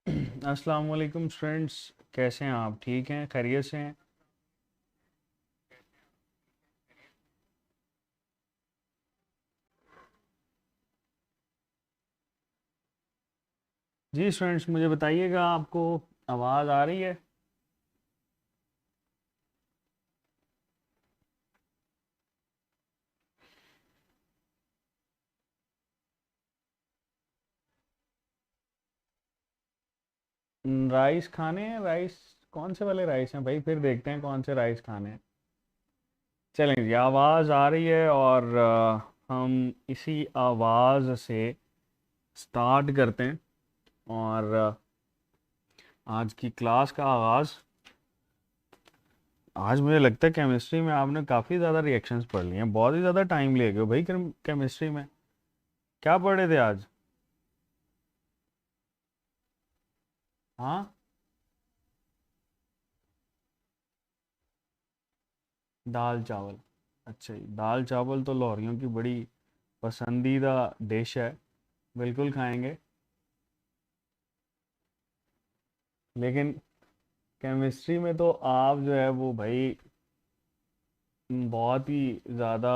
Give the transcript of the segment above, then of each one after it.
अस्सलाम वालेकुम स्टूडेंट्स। कैसे हैं आप? ठीक हैं? खैरियत से हैं? जी स्टूडेंट्स, मुझे बताइएगा, आपको आवाज़ आ रही है? राइस खाने हैं? राइस कौन से वाले राइस हैं भाई? फिर देखते हैं कौन से राइस खाने हैं। चलें जी, आवाज़ आ रही है और हम इसी आवाज़ से स्टार्ट करते हैं। और आज की क्लास का आगाज़। आज मुझे लगता है केमिस्ट्री में आपने काफ़ी ज़्यादा रिएक्शंस पढ़ लिए हैं, बहुत ही ज़्यादा टाइम ले गए हो भाई केमिस्ट्री में। क्या पढ़े थे आज? हाँ, दाल चावल। अच्छा जी, दाल चावल तो लाहौरियों की बड़ी पसंदीदा डिश है। बिल्कुल खाएंगे। लेकिन केमिस्ट्री में तो आप जो है वो भाई बहुत ही ज़्यादा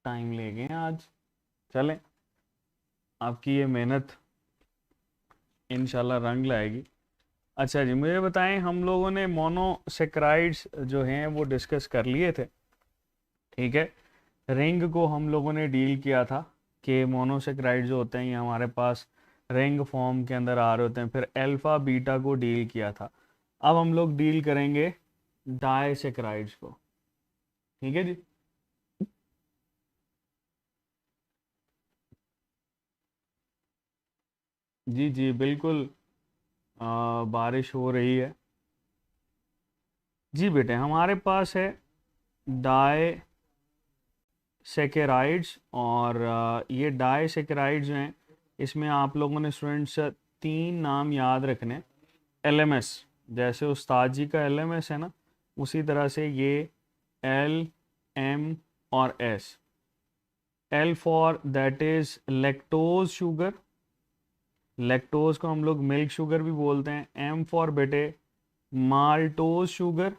टाइम ले गए हैं आज। चलें, आपकी ये मेहनत इंशाल्लाह रंग लाएगी। अच्छा जी, मुझे बताएं, हम लोगों ने मोनोसेक्राइड्स जो हैं वो डिस्कस कर लिए थे। ठीक है। रिंग को हम लोगों ने डील किया था कि मोनोसेक्राइड जो होते हैं ये हमारे पास रिंग फॉर्म के अंदर आ रहे होते हैं। फिर अल्फा बीटा को डील किया था। अब हम लोग डील करेंगे डाइसेक्राइड्स को। ठीक है जी। जी जी बिल्कुल। बारिश हो रही है। जी बेटे, हमारे पास है डाइसेकेराइड्स। और ये डाइसेकेराइड्स जो हैं, इसमें आप लोगों ने स्टूडेंट्स तीन नाम याद रखने। एलएमएस, जैसे उस्ताद जी का एलएमएस है ना, उसी तरह से ये एल, एम और S. L for that is lactose sugar. Lactose को हम लोग मिल्क शुगर भी बोलते हैं। एम फॉर बेटे maltose sugar.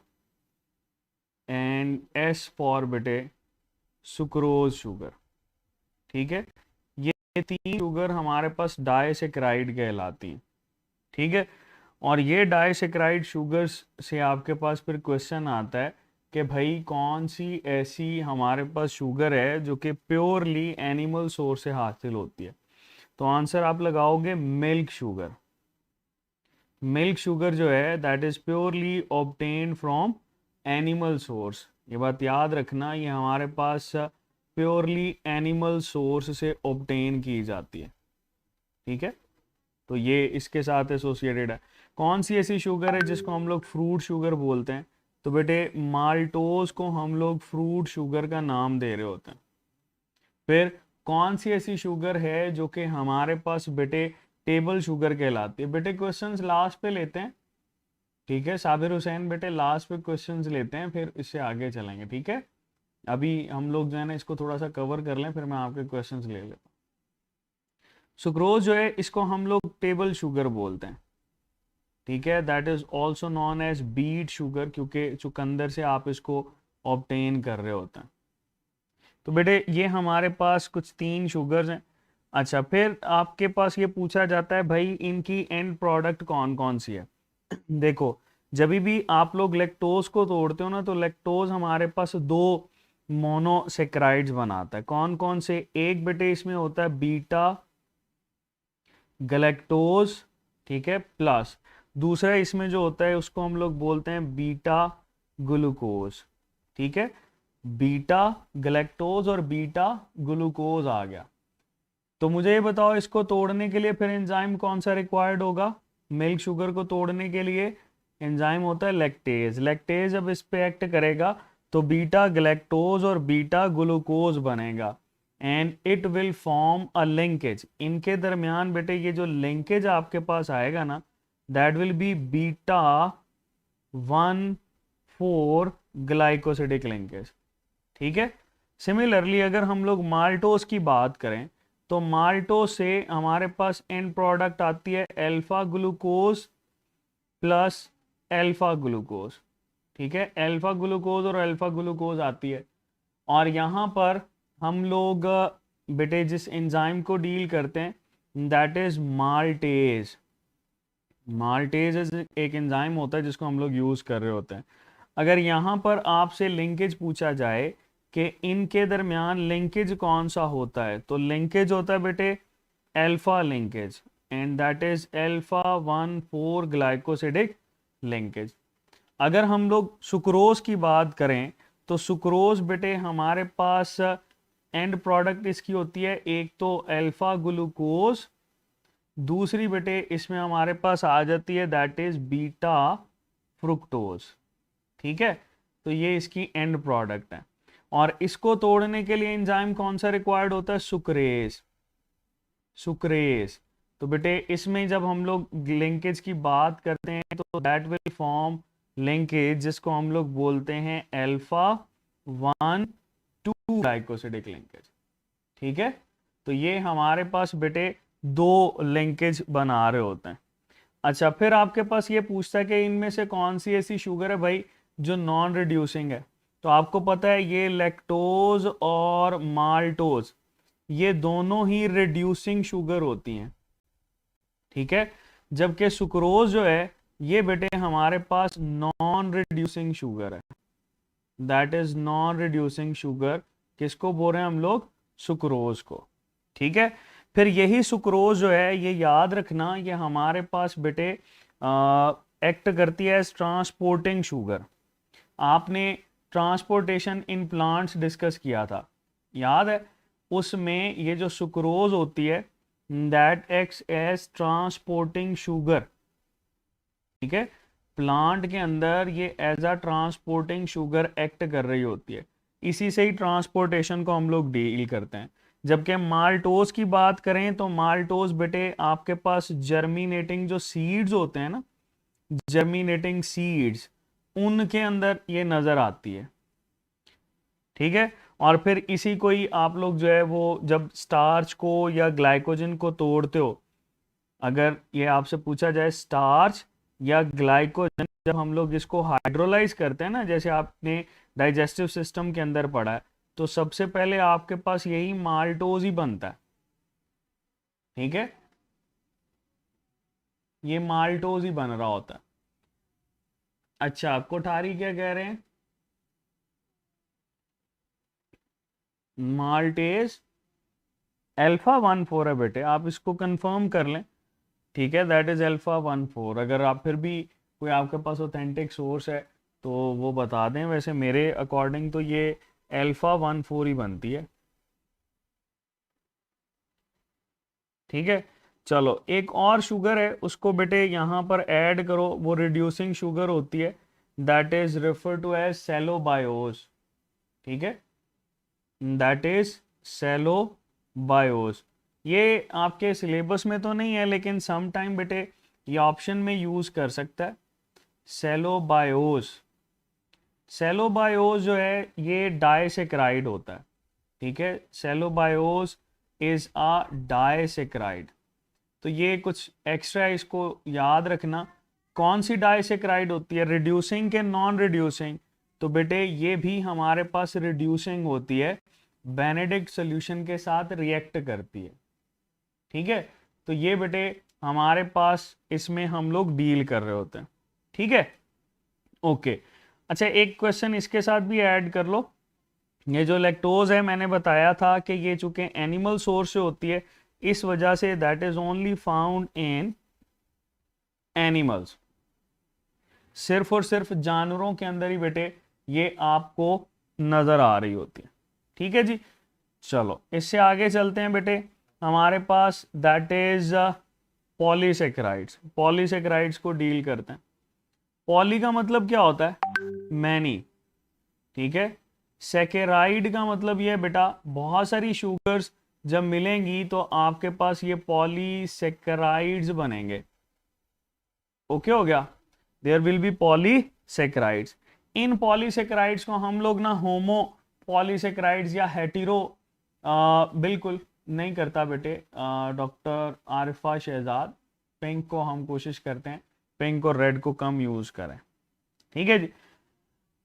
And S for बेटे सुक्रोज शुगर। ठीक है। ये तीन शुगर हमारे पास डाइसेक्राइड कहलाती हैं। ठीक है। और ये डाइसेक्राइड शुगर्स से आपके पास फिर क्वेश्चन आता है कि भाई कौन सी ऐसी हमारे पास शुगर है जो कि प्योरली एनिमल सोर्स से हासिल होती है। तो आंसर आप लगाओगे मिल्क शुगर। मिल्क शुगर जो है that is purely obtained from animal source. ये बात याद रखना, ये हमारे पास प्योरली एनिमल सोर्स से ऑब्टेन की जाती है। ठीक है। तो ये इसके साथ एसोसिएटेड है। कौन सी ऐसी शुगर है जिसको हम लोग फ्रूट शुगर बोलते हैं? तो बेटे माल्टोज को हम लोग फ्रूट शुगर का नाम दे रहे होते हैं। फिर कौन सी ऐसी शुगर है जो कि हमारे पास बेटे टेबल शुगर कहलाती है? बेटे क्वेश्चंस लास्ट पे लेते हैं। ठीक है साबिर हुसैन, बेटे लास्ट पे क्वेश्चंस लेते हैं, फिर इससे आगे चलेंगे। ठीक है। अभी हम लोग जो है ना इसको थोड़ा सा कवर कर लें, फिर मैं आपके क्वेश्चंस ले लेता हूँ। सुक्रोज जो है इसको हम लोग टेबल शुगर बोलते हैं। ठीक है। That is also known as beet sugar, क्योंकि चुकंदर से आप इसको ऑब्टेन कर रहे होते हैं। तो बेटे ये हमारे पास कुछ तीन शुगर्स हैं। अच्छा, फिर आपके पास ये पूछा जाता है भाई इनकी एंड प्रोडक्ट कौन कौन सी है। देखो, जब भी आप लोग लेक्टोज को तोड़ते हो ना, तो लेक्टोज हमारे पास दो मोनोसेक्राइड्स बनाता है। कौन कौन से? एक बेटे इसमें होता है बीटा गलेक्टोज। ठीक है। प्लस दूसरा इसमें जो होता है उसको हम लोग बोलते हैं बीटा ग्लूकोज। ठीक है। बीटा गलेक्टोज और बीटा ग्लूकोज आ गया। तो मुझे ये बताओ, इसको तोड़ने के लिए फिर एंजाइम कौन सा रिक्वायर्ड होगा? मिल्क शुगर को तोड़ने के लिए एंजाइम होता है लैक्टेज। लैक्टेज जब इस पे एक्ट करेगा तो बीटा गलेक्टोज और बीटा ग्लूकोज बनेगा। And it will form a linkage. इनके दरमियान बेटे ये जो लिंकेज आपके पास आएगा ना, that will be beta 1,4 glycosidic linkage. ठीक है। सिमिलरली अगर हम लोग माल्टोज की बात करें, तो माल्टोज से हमारे पास एंड प्रोडक्ट आती है alpha glucose plus alpha glucose. ठीक है, अल्फा ग्लूकोज और अल्फा ग्लूकोज आती है। और यहाँ पर हम लोग बेटे जिस एंजाइम को डील करते हैं दैट इज माल्टेज। माल्टेज एक एंजाइम होता है जिसको हम लोग यूज कर रहे होते हैं। अगर यहाँ पर आपसे लिंकेज पूछा जाए कि इनके दरमियान लिंकेज कौन सा होता है, तो लिंकेज होता है बेटे alpha linkage, and that is alpha 1,4 glycosidic linkage. अगर हम लोग सुक्रोज की बात करें तो सुक्रोज बेटे हमारे पास एंड प्रोडक्ट इसकी होती है एक तो अल्फा ग्लूकोज, दूसरी बेटे इसमें हमारे पास आ जाती है दैट इज बीटा फ्रुक्टोज। ठीक है, तो ये इसकी एंड प्रोडक्ट है। और इसको तोड़ने के लिए एंजाइम कौन सा रिक्वायर्ड होता है? सुक्रेज। सुक्रेज। तो बेटे इसमें जब हम लोग लिंकेज की बात करते हैं तो दैट विल फॉर्म लिंकेज जिसको हम लोग बोलते हैं अल्फा 1,2 ग्लाइकोसिडिक लिंकेज। ठीक है, तो ये हमारे पास बेटे दो लिंकेज बना रहे होते हैं। अच्छा, फिर आपके पास ये पूछता है कि इनमें से कौन सी ऐसी शुगर है भाई जो नॉन रिड्यूसिंग है। तो आपको पता है ये लैक्टोज और माल्टोज ये दोनों ही रिड्यूसिंग शुगर होती हैं। ठीक है, जबकि सुक्रोज जो है ये बेटे हमारे पास नॉन रिड्यूसिंग शुगर है, that is non reducing sugar. किसको बोल रहे हैं हम लोग? सुक्रोज को। ठीक है, फिर यही सुक्रोज जो है ये याद रखना ये हमारे पास बेटे एक्ट करती है एज ट्रांसपोर्टिंग शुगर। आपने ट्रांसपोर्टेशन इन प्लांट्स डिस्कस किया था, याद है? उसमें ये जो सुक्रोज होती है that acts as transporting sugar. ठीक है, प्लांट के अंदर ये as a transporting sugar act कर रही होती है, इसी से ही ट्रांसपोर्टेशन को हम लोग डील करते हैं। जबकि माल्टोज की बात करें तो माल्टोज बेटे आपके पास जर्मिनेटिंग जो सीड्स होते हैं ना, जर्मिनेटिंग सीड्स, उनके अंदर ये नजर आती है। ठीक है, और फिर इसी को ही आप लोग जो है वो जब स्टार्च को या ग्लाइकोजन को तोड़ते हो, अगर ये आपसे पूछा जाए स्टार्च या ग्लाइकोजन, जब हम लोग इसको हाइड्रोलाइज करते हैं ना, जैसे आपने डाइजेस्टिव सिस्टम के अंदर पढ़ा है, तो सबसे पहले आपके पास यही माल्टोज ही बनता है। ठीक है, ये माल्टोज ही बन रहा होता है। अच्छा, कोठारी क्या कह रहे हैं? माल्टेज अल्फा 1,4 है बेटे, आप इसको कंफर्म कर लें। ठीक है, दैट इज अल्फा 1,4। अगर आप फिर भी कोई आपके पास ऑथेंटिक सोर्स है तो वो बता दें, वैसे मेरे अकॉर्डिंग तो ये अल्फा 1,4 ही बनती है। ठीक है, चलो एक और शुगर है उसको बेटे यहाँ पर ऐड करो, वो रिड्यूसिंग शुगर होती है, that is refer to as cellobiose. ठीक है, दैट इज सेलोबायोस। ये आपके सिलेबस में तो नहीं है लेकिन सम टाइम बेटे ये ऑप्शन में यूज कर सकता है। सेलोबायोस, सेलोबायोस जो है ये डाइसेक्राइड होता है। ठीक है, सेलोबायोस इज अ डाइसेक्राइड। तो ये कुछ एक्स्ट्रा इसको याद रखना। कौन सी डाइसेक्राइड होती है? रिड्यूसिंग के नॉन रिड्यूसिंग? तो बेटे ये भी हमारे पास रिड्यूसिंग होती है, बेनेडिक्ट सॉल्यूशन के साथ रिएक्ट करती है। ठीक है, तो ये बेटे हमारे पास इसमें हम लोग डील कर रहे होते हैं। ठीक है, ओके। अच्छा, एक क्वेश्चन इसके साथ भी ऐड कर लो। ये जो लैक्टोज है मैंने बताया था कि ये चूंकि एनिमल सोर्स से होती है, इस वजह say that is only found in animals. सिर्फ और सिर्फ जानवरों के अंदर ही बेटे ये आपको नजर आ रही होती है। ठीक है जी, चलो इससे आगे चलते हैं बेटे। हमारे पास दैट इज पॉलीसेक्राइड्स। पॉलीसेक्राइड्स को डील करते हैं। पॉली का मतलब क्या होता है? मैनी। ठीक है, सेकेराइड का मतलब ये है बेटा बहुत सारी शुगर्स जब मिलेंगी तो आपके पास ये पॉलीसेक्राइड्स बनेंगे। ओके हो गया, देयर विल बी पॉलीसेक्राइड्स। इन पॉलीसेक्राइड्स को हम लोग ना होमो पॉलीसेक्राइड्स या हेटेरो बिल्कुल नहीं करता बेटे डॉक्टर आरिफा शहजाद, पिंक को हम कोशिश करते हैं पिंक और रेड को कम यूज करें। ठीक है जी।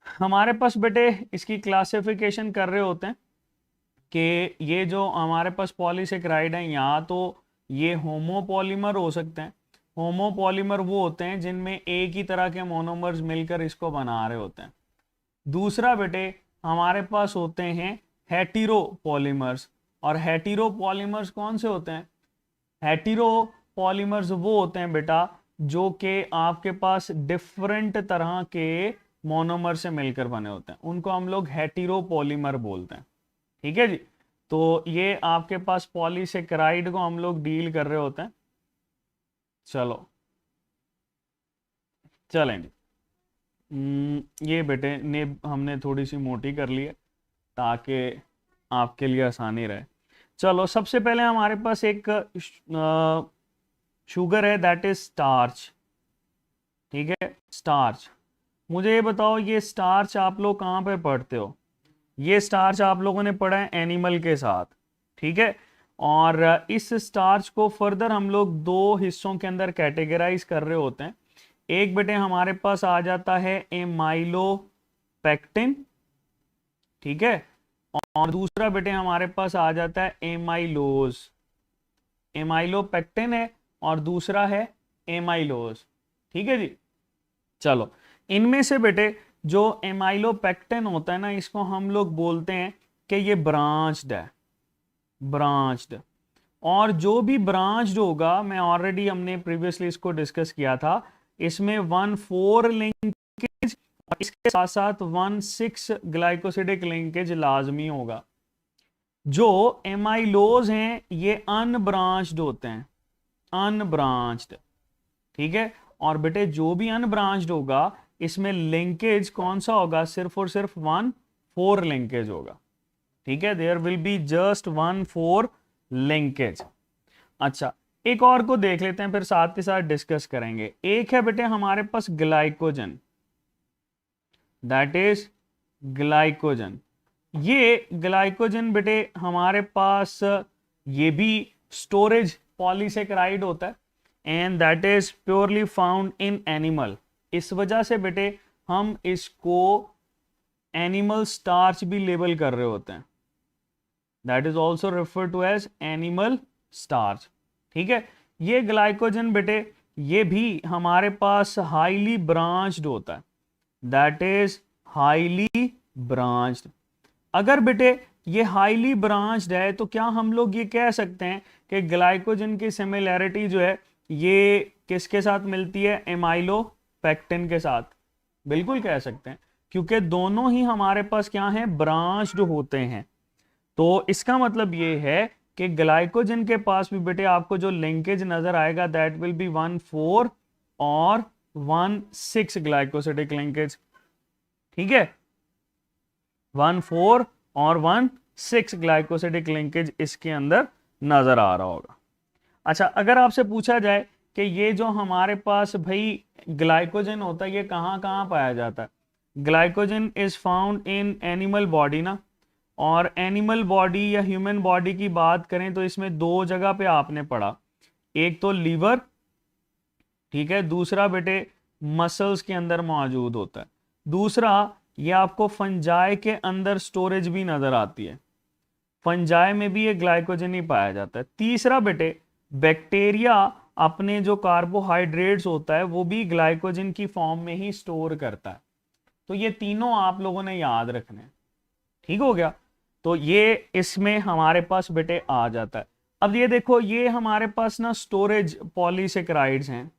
हमारे पास बेटे इसकी क्लासिफिकेशन कर रहे होते हैं कि ये जो हमारे पास पॉलीसेकेराइड है, या तो ये होमोपॉलीमर हो सकते हैं। होमोपॉलीमर वो होते हैं जिनमें एक ही तरह के मोनोमर्स मिलकर इसको बना रहे होते हैं। दूसरा बेटे हमारे पास होते हैं हेटेरोपॉलीमर्स। और हेटेरोपॉलीमर्स कौन से होते हैं? हेटेरोपॉलीमर्स वो होते हैं बेटा जो कि आपके पास डिफरेंट तरह के मोनोमर से मिलकर बने होते हैं, उनको हम लोग हेटेरोपॉलीमर बोलते हैं। ठीक है जी। तो ये आपके पास पॉलीसेकेराइड को हम लोग डील कर रहे होते हैं। चलो चलें जी। ये बेटे ने हमने थोड़ी सी मोटी कर ली है ताकि आपके लिए आसानी रहे। चलो सबसे पहले हमारे पास एक शुगर है, दैट इज स्टार्च। ठीक है, स्टार्च। मुझे ये बताओ, ये स्टार्च आप लोग कहाँ पे पढ़ते हो? ये स्टार्च आप लोगों ने पढ़ा है एनिमल के साथ। ठीक है, और इस स्टार्च को फर्दर हम लोग दो हिस्सों के अंदर कैटेगराइज कर रहे होते हैं। एक बेटे हमारे पास आ जाता है एमाइलोपेक्टिन, ठीक है, और दूसरा बेटे हमारे पास आ जाता है एमाइलोज। एमाइलोपेक्टिन है और दूसरा है एमाइलोज। ठीक है जी। चलो, इनमें से बेटे जो एमाइलोपेक्टिन होता है ना, इसको हम लोग बोलते हैं कि ये ब्रांच्ड है, ब्रांच्ड। और जो भी ब्रांच्ड होगा, मैं ऑलरेडी हमने प्रीवियसली इसको डिस्कस किया था, इसमें 1,4 लिंकेज और इसके साथ साथ 1,6 ग्लाइकोसिडिक लिंकेज लाजमी होगा। जो एमाइलोज हैं ये अनब्रांच्ड होते हैं, अनब्रांच्ड। ठीक है, और बेटे जो भी अनब्रांच्ड होगा इसमें लिंकेज कौन सा होगा? सिर्फ और सिर्फ 1,4 लिंकेज होगा। ठीक है, there will be just 1,4 linkage. अच्छा, एक और को देख लेते हैं, फिर साथ के साथ डिस्कस करेंगे। एक है बेटे हमारे पास ग्लाइकोजन, दैट इज ग्लाइकोजन। ये ग्लाइकोजन बेटे हमारे पास ये भी स्टोरेज पॉलीसेकेराइड होता है, and that is purely found in animal. इस वजह से बेटे हम इसको एनिमल स्टार्च भी लेबल कर रहे होते हैं, that is also refer to as animal starch. ठीक है, ये ग्लाइकोजन बेटे ये भी हमारे पास हाईली ब्रांच्ड होता है, दैट इज हाईली ब्रांच्ड। अगर बेटे ये हाईली ब्रांच्ड है तो क्या हम लोग ये कह सकते हैं कि ग्लाइकोजन की सिमिलैरिटी जो है ये किसके साथ मिलती है? एमाइलोपेक्टिन के साथ। बिल्कुल कह सकते हैं, क्योंकि दोनों ही हमारे पास क्या है? ब्रांच्ड होते हैं। तो इसका मतलब ये है कि ग्लाइकोजन के पास भी बेटे आपको जो लिंकेज नजर आएगा दैट विल बी 1,4 और 1,6 ग्लाइकोसिडिक लिंकेज। ठीक है, 1,4 और 1,6 ग्लाइकोसिडिक लिंकेज इसके अंदर नजर आ रहा होगा। अच्छा, अगर आपसे पूछा जाए कि ये जो हमारे पास भाई ग्लाइकोजन होता है ये कहाँ कहाँ पाया जाता है? Glycogen is found in animal body ना, और एनिमल बॉडी या ह्यूमन बॉडी की बात करें तो इसमें दो जगह पे आपने पढ़ा, एक तो लीवर, ठीक है, दूसरा बेटे मसल्स के अंदर मौजूद होता है, दूसरा ये आपको फंजाई के अंदर स्टोरेज भी नजर आती है, फंजाई में भी ये ग्लाइकोजन ही पाया जाता है, तीसरा बेटे बैक्टीरिया अपने जो कार्बोहाइड्रेट्स होता है वो भी ग्लाइकोजन की फॉर्म में ही स्टोर करता है। तो ये तीनों आप लोगों ने याद रखने। ठीक हो गया, तो ये इसमें हमारे पास बेटे आ जाता है। अब ये देखो, ये हमारे पास ना स्टोरेज पॉलीसेकेराइड्स हैं,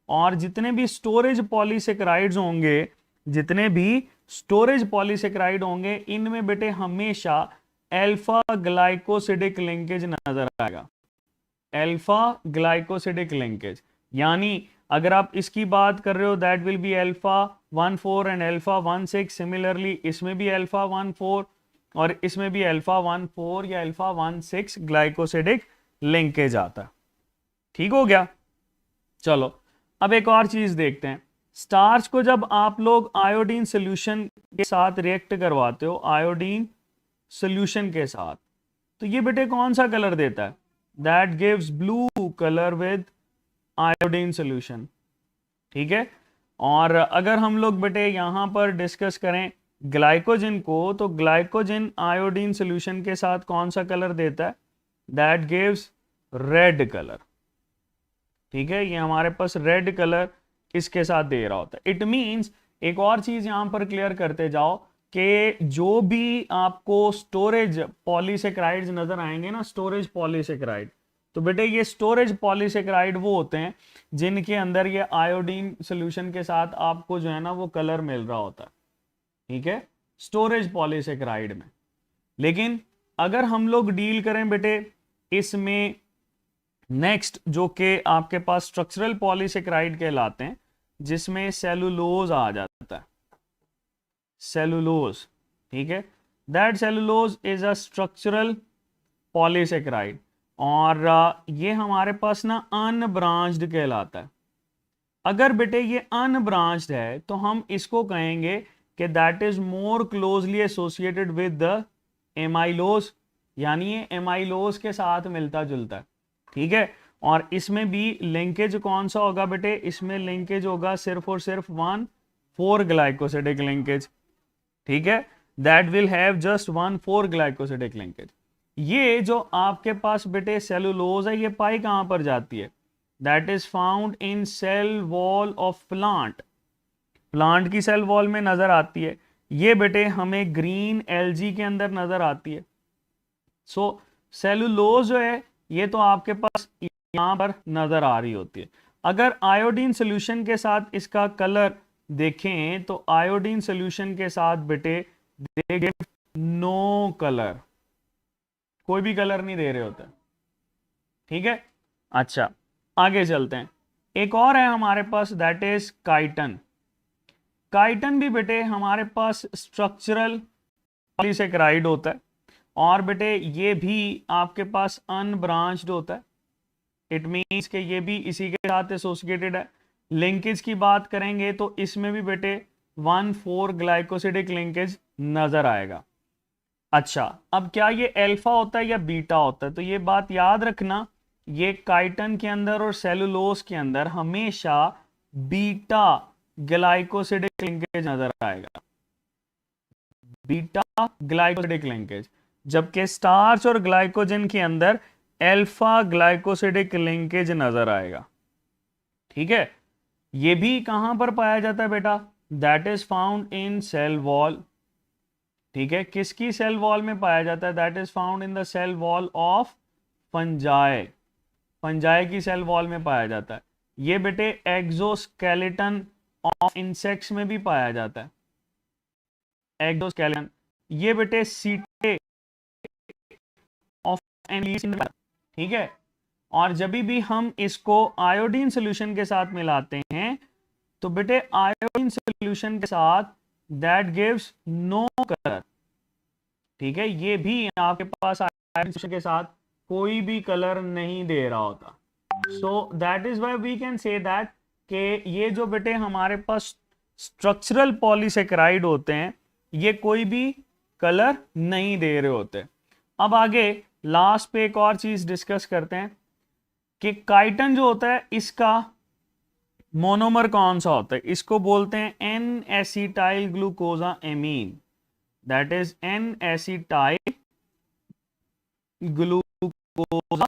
और जितने भी स्टोरेज पॉलीसेकेराइड्स होंगे, जितने भी स्टोरेज पॉलीसेकेराइड होंगे, इनमें बेटे हमेशा अल्फा ग्लाइकोसिडिक लिंकेज नजर आएगा, अल्फा ग्लाइकोसिडिक लिंकेज। यानी अगर आप इसकी बात कर रहे हो that will be alpha 1,4 and alpha 1,6। Similarly इसमें भी अल्फा 1,4 और इसमें भी अल्फा 1,4 या अल्फा 1,6 ग्लाइकोसिडिक लिंकेज आता है। ठीक हो गया। चलो अब एक और चीज देखते हैं। स्टार्च को जब आप लोग आयोडीन सोल्यूशन के साथ रिएक्ट करवाते हो, आयोडीन सोल्यूशन के साथ, तो ये बेटे कौन सा कलर देता है? That gives blue colour with iodine solution. ठीक है, और अगर हम लोग बेटे यहां पर डिस्कस करें ग्लाइकोजन को, तो ग्लाइकोजन आयोडीन सोल्यूशन के साथ कौन सा कलर देता है? That gives red colour. ठीक है, ये हमारे पास रेड कलर इसके साथ दे रहा होता है। इट मींस एक और चीज यहां पर क्लियर करते जाओ कि जो भी आपको स्टोरेज पॉलीसेक्राइड्स नजर आएंगे ना, स्टोरेज पॉलीसेक्राइड, तो बेटे ये स्टोरेज पॉलीसेक्राइड वो होते हैं जिनके अंदर ये आयोडीन सोल्यूशन के साथ आपको जो है ना वो कलर मिल रहा होता है। ठीक है, स्टोरेज पॉलीसेक्राइड में। लेकिन अगर हम लोग डील करें बेटे इसमें नेक्स्ट जो कि आपके पास स्ट्रक्चरल पॉलीसेक्राइड कहलाते हैं, जिसमें सेलुलोज आ जाता है, सेलुलोज। ठीक है, that cellulose is a structural polysaccharide, और ये हमारे पास ना अनब्रांच्ड कहलाता है। अगर बेटे ये अनब्रांच्ड है तो हम इसको कहेंगे कि that is more closely associated with the amylose, यानी ये एमाइलोज के साथ मिलता जुलता है। ठीक है, और इसमें भी लिंकेज कौन सा होगा बेटे? इसमें लिंकेज होगा सिर्फ और सिर्फ 1,4 ग्लाइकोसिडिक लिंकेज। ठीक है, that will have just 1,4 glycosidic linkage. ये जो आपके पास बेटे सेलुलोज है, ये पाई कहां पर जाती है? That is found in cell wall of plant. Plant की सेल वॉल में नजर आती है। ये बेटे हमें ग्रीन एल्गी के अंदर नजर आती है। सो सेलुलोज जो है ये तो आपके पास यहां पर नजर आ रही होती है। अगर आयोडीन सोल्यूशन के साथ इसका कलर देखें तो आयोडीन सोल्यूशन के साथ बेटे दे गिव नो कलर, कोई भी कलर नहीं दे रहे होते। ठीक है, अच्छा आगे चलते हैं। एक और है हमारे पास, दैट इज काइटन। काइटन भी बेटे हमारे पास स्ट्रक्चरल पॉलीसेकेराइड होता है, और बेटे ये भी आपके पास अनब्रांच्ड होता है। इट मीन्स कि ये भी इसी के साथ एसोसिएटेड है। लिंकेज की बात करेंगे तो इसमें भी बेटे 1,4 ग्लाइकोसिडिक लिंकेज नजर आएगा। अच्छा, अब क्या ये अल्फा होता है या बीटा होता है? तो ये बात याद रखना, ये काइटन के अंदर और सेलुलोज के अंदर हमेशा बीटा ग्लाइकोसिडिक लिंकेज नजर आएगा, बीटा ग्लाइकोसिडिक लिंकेज, जबकि स्टार्च और ग्लाइकोजन के अंदर अल्फा ग्लाइकोसिडिक लिंकेज नजर आएगा। ठीक है, ये भी कहां पर पाया जाता है बेटा? That is found in cell wall. ठीक है, किसकी सेल वॉल में पाया जाता है? That is found in the cell wall of fungi. Fungi की सेल वॉल में पाया जाता है। ये बेटे एक्सोस्केलेटन ऑफ इंसेक्ट्स में भी पाया जाता है, एक्सोस्केलेटन। ये बेटे सीटे ऑफ एनिलीज। ठीक है, और जब भी हम इसको आयोडीन सोल्यूशन के साथ मिलाते हैं तो बेटे आयोडीन सोल्यूशन के साथ दैट गिव्स नो कलर। ठीक है, ये भी आपके पास आयोडीन सोल्यूशन के साथ कोई भी कलर नहीं दे रहा होता। So that is why we can say that कि ये जो बेटे हमारे पास स्ट्रक्चरल पॉलीसेकेराइड होते हैं ये कोई भी कलर नहीं दे रहे होते। अब आगे लास्ट पे एक और चीज डिस्कस करते हैं कि काइटन जो होता है इसका मोनोमर कौन सा होता है? इसको बोलते हैं N acetyl glucosamine. That is N acetyl ग्लूकोजा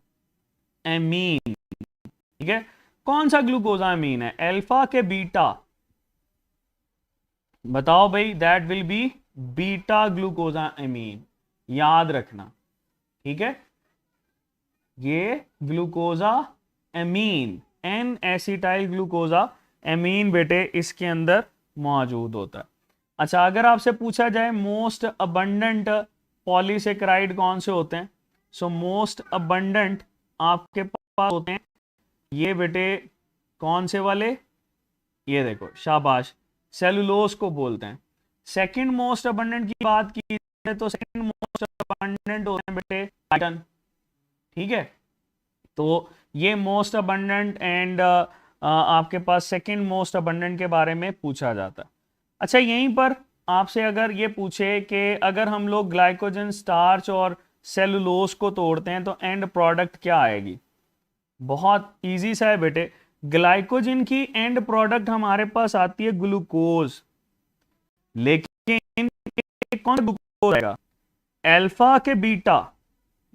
amine. ठीक है, कौन सा ग्लूकोजा एमीन है, अल्फा के बीटा? बताओ भाई, that will be beta glucosamine, याद रखना। ठीक है, ये glucosamine, N acetyl glucosamine बेटे इसके अंदर मौजूद होता है। अच्छा, अगर आपसे पूछा जाए मोस्ट अबंडेंट पॉलीसेकेराइड कौन से होते हैं, सो मोस्ट अबंडेंट आपके पास होते हैं ये बेटे कौन से वाले? ये देखो, शाबाश, सेलुलोज को बोलते हैं। सेकंड मोस्ट अबंडेंट की बात की जाए तो सेकंड मोस्ट अबंडेंट होते हैं बेटे काइटन। ठीक है, तो ये मोस्ट अबंडेंट एंड आपके पास सेकंड मोस्ट अबंडेंट के बारे में पूछा जाता है। अच्छा, यहीं पर आपसे अगर ये पूछे कि अगर हम लोग ग्लाइकोजन, स्टार्च और सेलुलोज को तोड़ते हैं तो एंड प्रोडक्ट क्या आएगी? बहुत इजी सा है बेटे, ग्लाइकोजन की एंड प्रोडक्ट हमारे पास आती है ग्लूकोज, लेकिन कौन ग्लूकोज आएगा? अल्फा के बीटा,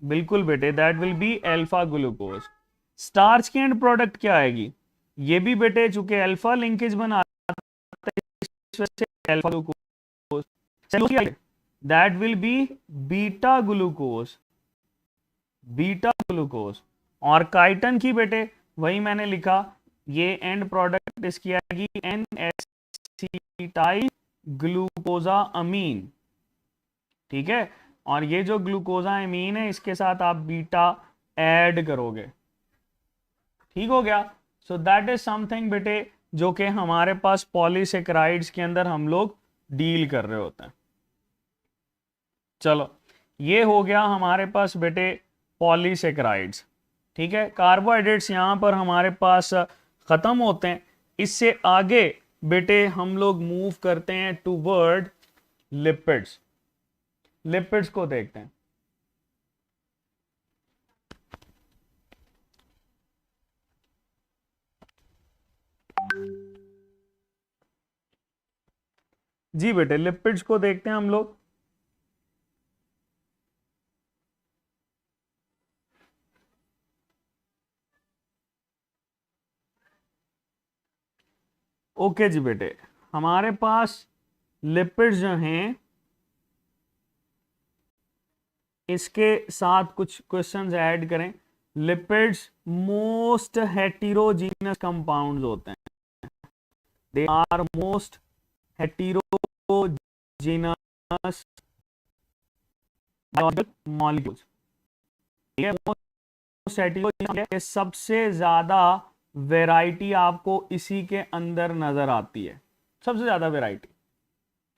बिल्कुल बेटे, that will be alpha glucose. Starch की एंड प्रोडक्ट क्या आएगी? ये भी बेटे चूंकि अल्फा लिंकेज बनाता है इस वजह से alpha glucose, that will be beta glucose, beta glucose. और काइटन की बेटे वही मैंने लिखा, ये एंड प्रोडक्ट इसकी आएगी एन एसिटाइल ग्लूकोजा अमीन, ठीक है। और ये जो ग्लूकोजा अमीन है इसके साथ आप बीटा ऐड करोगे, ठीक हो गया। सो दैट इज समथिंग बेटे जो कि हमारे पास पॉलीसेकेराइड्स के अंदर हम लोग डील कर रहे होते हैं। चलो ये हो गया हमारे पास बेटे पॉलीसेकेराइड्स, ठीक है। कार्बोहाइड्रेट्स यहाँ पर हमारे पास खत्म होते हैं। इससे आगे बेटे हम लोग मूव करते हैं टूवर्ड लिपिड्स। लिपिड्स को देखते हैं। जी बेटे लिपिड्स को देखते हैं हम लोग। ओके जी बेटे, हमारे पास लिपिड्स जो हैं इसके साथ कुछ क्वेश्चंस ऐड करें। लिपिड्स मोस्ट हेटेरोजीनस कंपाउंड्स होते हैं, they are most heterogeneous molecules. सबसे ज्यादा वैरायटी आपको इसी के अंदर नजर आती है, सबसे ज्यादा वैरायटी,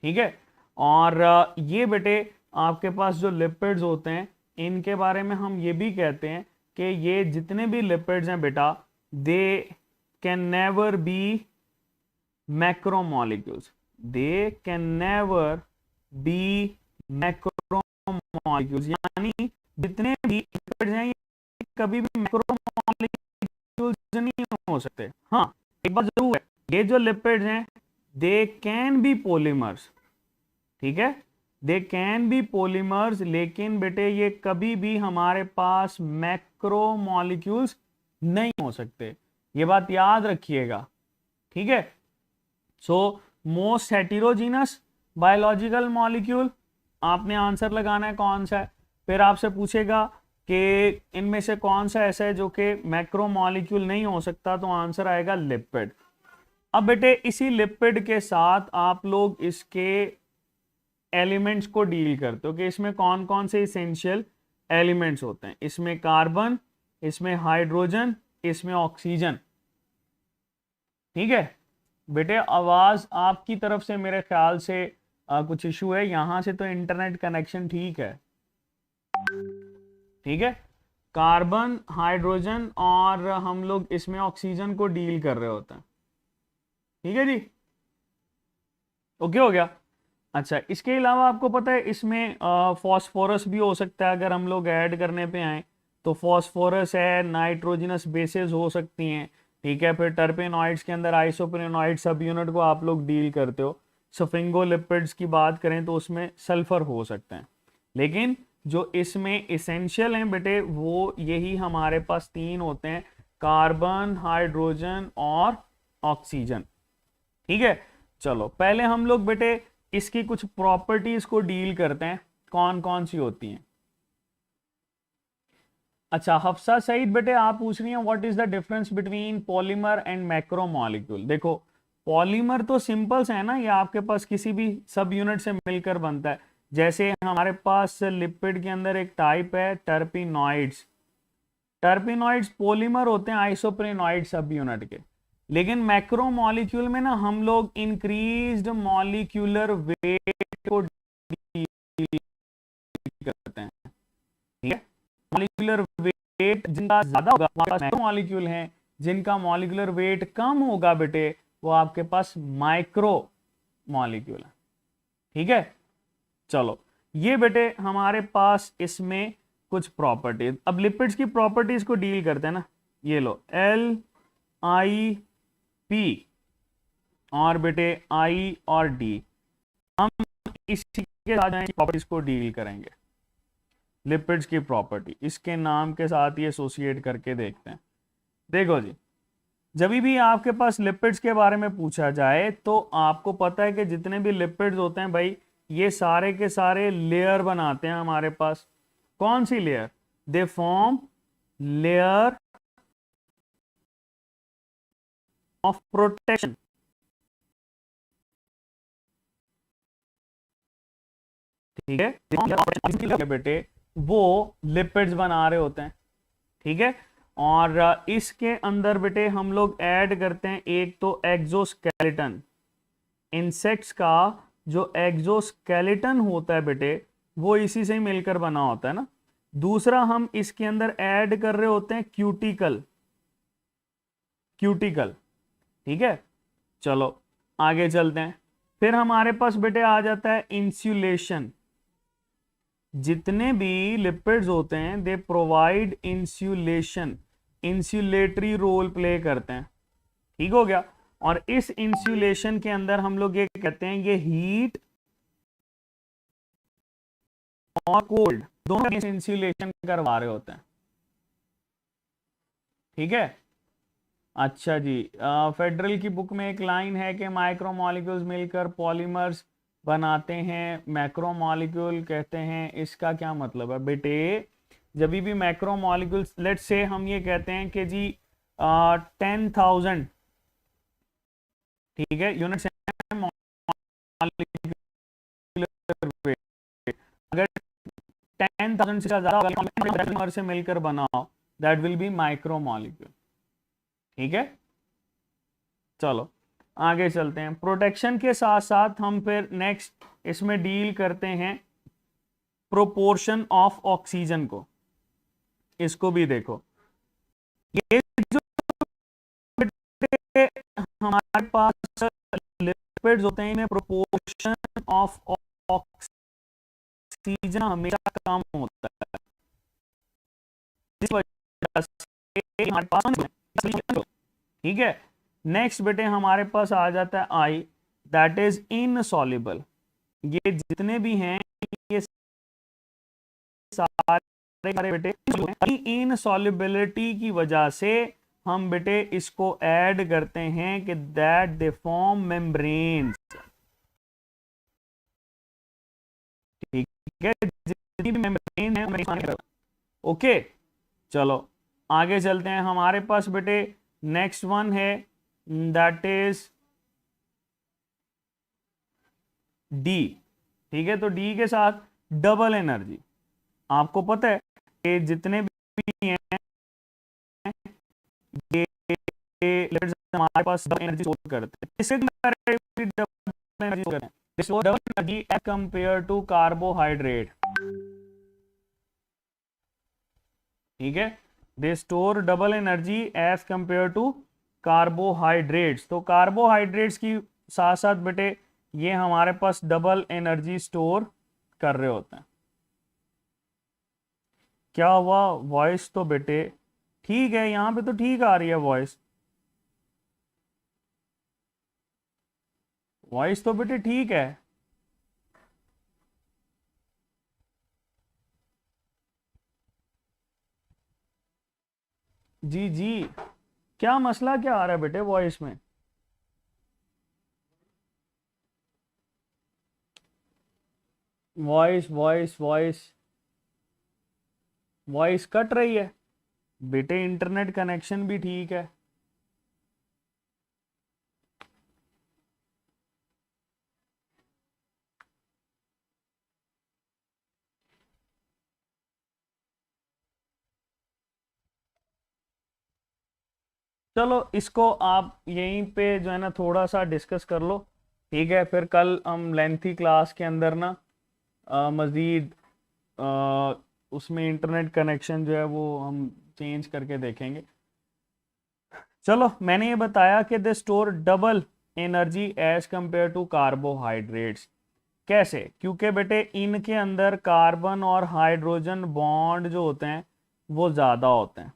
ठीक है। और ये बेटे आपके पास जो लिपिड्स होते हैं इनके बारे में हम ये भी कहते हैं कि ये जितने भी लिपिड्स हैं बेटा, they can never be macromolecules, they can never be macromolecules, यानी जितने भी लिपिड्स हैं ये कभी भी मैक्रोमोलिक्यूल्स नहीं हो सकते। हाँ एक बात जरूर है, ये जो लिपिड्स हैं दे कैन बी पॉलीमर्स, ठीक है, दे कैन बी पॉलीमर्स, लेकिन बेटे ये कभी भी हमारे पास मैक्रोमोलिक्यूल्स नहीं हो सकते, ये बात याद रखिएगा, ठीक है। So most heterogeneous biological molecule, आपने आंसर लगाना है कौन सा है। फिर आपसे पूछेगा कि इनमें से कौन सा ऐसा है जो कि मैक्रोमोलिक्यूल नहीं हो सकता, तो आंसर आएगा लिपिड। अब बेटे इसी लिपिड के साथ आप लोग इसके एलिमेंट्स को डील करते हो कि इसमें कौन कौन से इसेंशियल एलिमेंट्स होते हैं। इसमें कार्बन, इसमें हाइड्रोजन, इसमें ऑक्सीजन, ठीक है। बेटे आवाज आपकी तरफ से मेरे ख्याल से कुछ इशू है, यहां से तो इंटरनेट कनेक्शन ठीक है, ठीक है। कार्बन, हाइड्रोजन और हम लोग इसमें ऑक्सीजन को डील कर रहे होते हैं, ठीक है जी, ओके हो गया। अच्छा इसके अलावा आपको पता है इसमें फॉस्फोरस भी हो सकता है, अगर हम लोग ऐड करने पे आए तो फॉस्फोरस है, नाइट्रोजनस बेसेस हो सकती हैं, ठीक है। फिर टर्पेनॉइड्स के अंदर आइसोप्रेनॉइड सब यूनिट को आप लोग डील करते हो। सफिंगोलिपिड्स की बात करें तो उसमें सल्फर हो सकते हैं, लेकिन जो इसमें इसेंशियल हैं बेटे वो यही हमारे पास तीन होते हैं, कार्बन, हाइड्रोजन और ऑक्सीजन, ठीक है। चलो पहले हम लोग बेटे इसकी कुछ प्रॉपर्टीज को डील करते हैं, कौन कौन सी होती हैं। अच्छा हफ्सा सईद बेटे आप पूछ रही हैं what is the difference between polymer and macromolecule. देखो पॉलीमर तो सिंपल्स है ना, ये आपके पास किसी भी सब यूनिट से मिलकर बनता है। जैसे हमारे पास लिपिड के अंदर एक टाइप है टर्पिनॉइड्स, टर्पिनॉइड्स पॉलीमर होते हैं आइसोप्रेनॉइड सब यूनिट के। लेकिन मैक्रोमोलिक्यूल में ना हम लोग इंक्रीज्ड मॉलिक्यूलर वेट को डील करते हैं, ठीक है। मॉलिक्यूलर वेट जिनका ज्यादा होगा मैक्रोमोलिक्यूल हैं, जिनका मॉलिक्यूलर वेट कम होगा बेटे वो आपके पास माइक्रो मॉलिक्यूल है, ठीक है। चलो ये बेटे हमारे पास इसमें कुछ प्रॉपर्टीज, अब लिपिड्स की प्रॉपर्टीज को डील करते हैं ना। ये लो LIP और बेटे I और D, हम इसी के साथ प्रॉपर्टीज को डील करेंगे। लिपिड्स की प्रॉपर्टी इसके नाम के साथ ही एसोसिएट करके देखते हैं। देखो जी, जब भी आपके पास लिपिड्स के बारे में पूछा जाए तो आपको पता है कि जितने भी लिपिड्स होते हैं भाई, ये सारे के सारे लेयर बनाते हैं हमारे पास। कौन सी layer? They form layer of protection. ठीक है बेटे, वो लिपिड्स बना रहे होते हैं। ठीक है, और इसके अंदर बेटे हम लोग ऐड करते हैं एक तो एक्सोस्केलेटन। इंसेक्ट्स का जो एक्सोस्केलेटन होता है बेटे, वो इसी से ही मिलकर बना होता है ना। दूसरा हम इसके अंदर ऐड कर रहे होते हैं क्यूटिकल। क्यूटिकल, ठीक है। चलो आगे चलते हैं। फिर हमारे पास बेटे आ जाता है इंसुलेशन। जितने भी लिपिड्स होते हैं they provide insulation, insulatory role play करते हैं। ठीक हो गया। और इस इंसुलेशन के अंदर हम लोग ये कहते हैं ये हीट और कोल्ड दोनों इंसुलेशन करवा रहे होते हैं। ठीक है। अच्छा जी, फेडरल की बुक में एक लाइन है कि माइक्रोमॉलिक्यूल्स मिलकर पॉलीमर्स बनाते हैं, मैक्रोमॉलिक्यूल कहते हैं। इसका क्या मतलब है बेटे? जब भी मैक्रोमॉलिक्यूल्स, लेट्स से हम ये कहते हैं कि जी 10,000, ठीक है, यूनिट्स हैं अगर 10,000 से ज्यादा से मिलकर बनाओ, दैट विल बी माइक्रोमॉलिक्यूल। ठीक है। चलो आगे चलते हैं। प्रोटेक्शन के साथ साथ हम फिर नेक्स्ट इसमें डील करते हैं प्रोपोर्शन ऑफ ऑक्सीजन को। इसको भी देखो, ये जो हमारे पास लिपिड्स होते हैं इनमें प्रोपोर्शन ऑफ ऑक्सीजन हमेशा कम होता है, इस वजह से हमारे पास। ठीक है। नेक्स्ट बेटे हमारे पास आ जाता है आई, दैट इज इनसॉल्युबल। ये जितने भी हैं ये सारे बेटे इनसॉल्युबिलिटी की वजह से हम बेटे इसको ऐड करते हैं कि दैट दे फॉर्म मेम्ब्रेन्स। ठीक है, जितनी भी मेम्ब्रेन है। ओके, चलो आगे चलते हैं। हमारे पास बेटे नेक्स्ट वन है, दैट इज डी। ठीक है, तो डी के साथ डबल एनर्जी। आपको पता है कि जितने भी हैं ये हमारे पास डबल एनर्जी स्टोर करते हैं। इससे डबल एनर्जी स्टोर करते हैं, double energy as compare to carbohydrate. ठीक है, they store double energy as compare to carbohydrates. तो कार्बोहाइड्रेट्स की साथ साथ बेटे ये हमारे पास डबल एनर्जी स्टोर कर रहे होते हैं। क्या हुआ? वॉइस तो बेटे ठीक है, यहां पे तो ठीक आ रही है वॉइस। वॉइस तो बेटे ठीक है। जी जी, क्या मसला क्या आ रहा है बेटे वॉइस में? Voice voice voice voice cut रही है बेटे, इंटरनेट कनेक्शन भी ठीक है। चलो इसको आप यहीं पे जो है ना थोड़ा सा डिस्कस कर लो। ठीक है, फिर कल हम लेंथी क्लास के अंदर ना मज़ीद उसमें इंटरनेट कनेक्शन जो है वो हम चेंज करके देखेंगे। चलो, मैंने ये बताया कि they store double energy as compare to carbohydrates. कैसे? क्योंकि बेटे इनके अंदर कार्बन और हाइड्रोजन बॉन्ड जो होते हैं वो ज़्यादा होते हैं।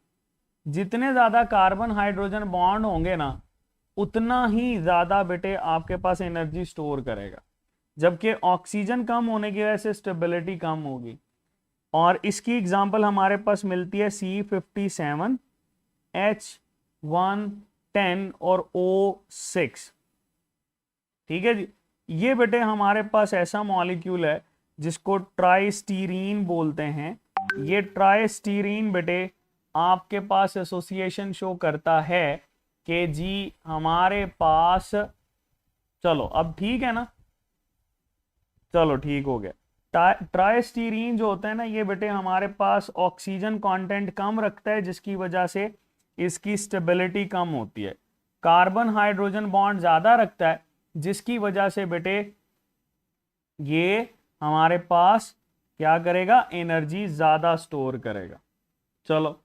जितने ज़्यादा कार्बन हाइड्रोजन बॉन्ड होंगे ना, उतना ही ज़्यादा बेटे आपके पास एनर्जी स्टोर करेगा, जबकि ऑक्सीजन कम होने की वजह से स्टेबिलिटी कम होगी। और इसकी एग्जांपल हमारे पास मिलती है C57, H110 और O6। ठीक है जी। ये बेटे हमारे पास ऐसा मॉलिक्यूल है जिसको ट्राइस्टीरीन बोलते हैं। ये ट्राइस्टीरीन बेटे आपके पास एसोसिएशन शो करता है कि जी हमारे पास, चलो अब ठीक है ना, चलो ठीक हो गया। ट्राइस्टीरीन जो होता है ना, ये बेटे हमारे पास ऑक्सीजन कंटेंट कम रखता है, जिसकी वजह से इसकी स्टेबिलिटी कम होती है। कार्बन हाइड्रोजन बॉन्ड ज़्यादा रखता है, जिसकी वजह से बेटे ये हमारे पास क्या करेगा, एनर्जी ज़्यादा स्टोर करेगा। चलो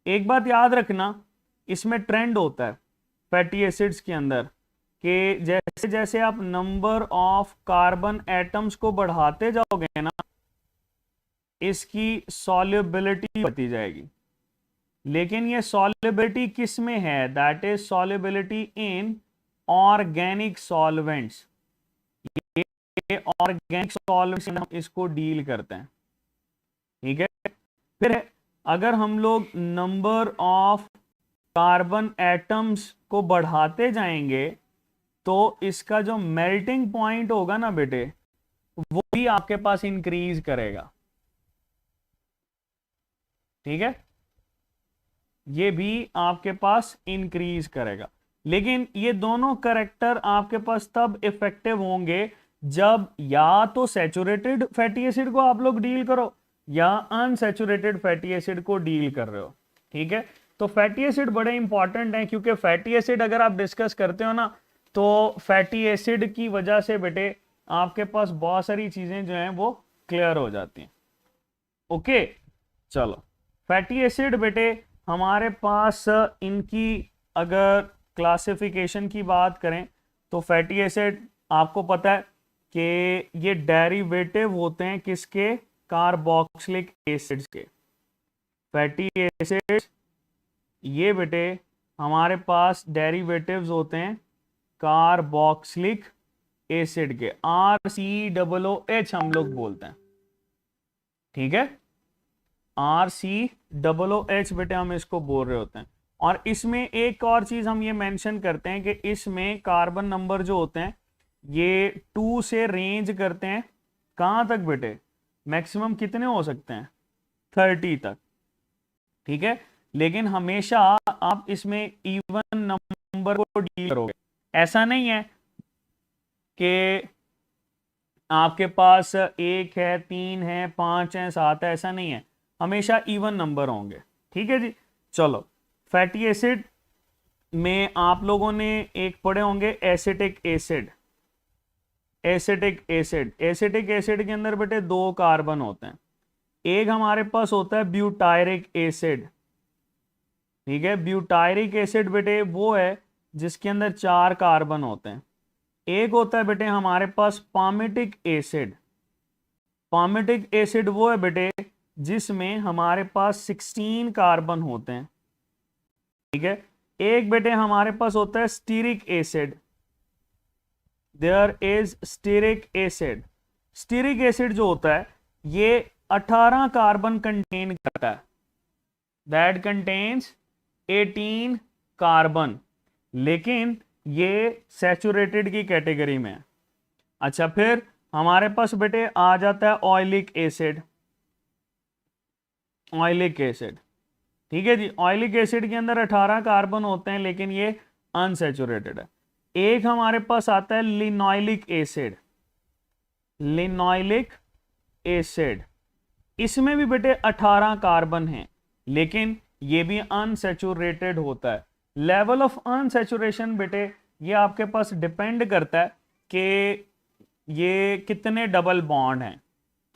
एक बात याद रखना, इसमें ट्रेंड होता है फैटी एसिड्स के अंदर कि जैसे जैसे आप नंबर ऑफ कार्बन एटम्स को बढ़ाते जाओगे ना, इसकी सॉल्युबिलिटी बढ़ती जाएगी। लेकिन ये सॉल्युबिलिटी किस में है? That is solubility in organic solvents. ये ऑर्गेनिक सॉल्वेंट्स हम इसको डील करते हैं। ठीक है। फिर अगर हम लोग नंबर ऑफ कार्बन एटम्स को बढ़ाते जाएंगे तो इसका जो मेल्टिंग पॉइंट होगा ना बेटे, वो भी आपके पास इंक्रीज करेगा। ठीक है, ये भी आपके पास इंक्रीज करेगा। लेकिन ये दोनों करेक्टर आपके पास तब इफेक्टिव होंगे जब या तो सैचुरेटेड फैटी एसिड को आप लोग डील करो या अनसैचुरेटेड फैटी एसिड को डील कर रहे हो। ठीक है, तो फैटी एसिड बड़े इंपॉर्टेंट हैं, क्योंकि फैटी एसिड अगर आप डिस्कस करते हो ना, तो फैटी एसिड की वजह से बेटे आपके पास बहुत सारी चीजें जो हैं वो क्लियर हो जाती हैं। ओके, चलो फैटी एसिड बेटे हमारे पास इनकी अगर क्लासिफिकेशन की बात करें तो फैटी एसिड आपको पता है कि ये डेरिवेटिव होते हैं किसके? कार्बोक्सिलिक एसिड्स के। फैटी एसिड्स ये बेटे हमारे पास डेरिवेटिव्स होते हैं कार्बोक्सिलिक एसिड के, RCOOH हम लोग बोलते हैं। ठीक है, RCOOH बेटे हम इसको बोल रहे होते हैं। और इसमें एक और चीज हम ये मेंशन करते हैं कि इसमें कार्बन नंबर जो होते हैं ये 2 से रेंज करते हैं कहां तक बेटे? मैक्सिमम कितने हो सकते हैं? 30 तक। ठीक है, लेकिन हमेशा आप इसमें इवन नंबर को डील करोगे। ऐसा नहीं है कि आपके पास 1 है, 3 है, 5 है, 7 है, ऐसा नहीं है, हमेशा इवन नंबर होंगे। ठीक है जी। चलो फैटी एसिड में आप लोगों ने एक पढ़े होंगे acetic acid. Acetic acid, acetic acid के अंदर बेटे 2 कार्बन होते हैं। एक हमारे पास होता है ब्यूटायरिक एसिड। ठीक है, ब्यूटायरिक एसिड बेटे वो है जिसके अंदर 4 कार्बन होते हैं। एक होता है बेटे हमारे पास पामिटिक एसिड। पामिटिक एसिड वो है बेटे जिसमें हमारे पास 16 कार्बन होते हैं। ठीक है, एक बेटे हमारे पास होता है stearic acid. There is stearic acid. Stearic acid जो होता है ये 18 कार्बन कंटेन करता है। दैट कंटेन्स 18 कार्बन, लेकिन ये सैचुरेटेड की कैटेगरी में है। अच्छा, फिर हमारे पास बेटे आ जाता है ऑयलिक एसिड। ऑयलिक एसिड, ठीक है जी, ऑयलिक एसिड के अंदर 18 कार्बन होते हैं, लेकिन ये अनसैचुरेटेड है। एक हमारे पास आता है लिनोइलिक एसिड। लिनोइलिक एसिड, इसमें भी बेटे 18 कार्बन हैं, लेकिन ये भी अनसैचुरेटेड होता है। लेवल ऑफ अनसैचुरेशन बेटे ये आपके पास डिपेंड करता है कि ये कितने डबल बॉन्ड हैं।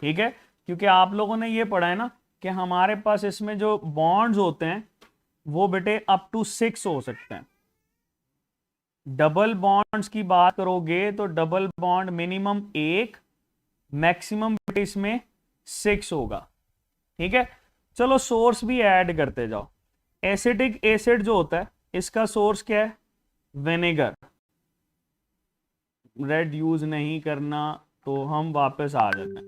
ठीक है, क्योंकि आप लोगों ने ये पढ़ा है ना कि हमारे पास इसमें जो बॉन्ड्स होते हैं वो बेटे अप टू 6 हो सकते हैं। डबल बॉन्ड्स की बात करोगे तो डबल बॉन्ड मिनिमम 1 मैक्सिमम बेटे इसमें 6 होगा। ठीक है, चलो सोर्स भी ऐड करते जाओ। एसिटिक एसिड जो होता है इसका सोर्स क्या है? विनेगर। रेड यूज नहीं करना, तो हम वापस आ जाते हैं।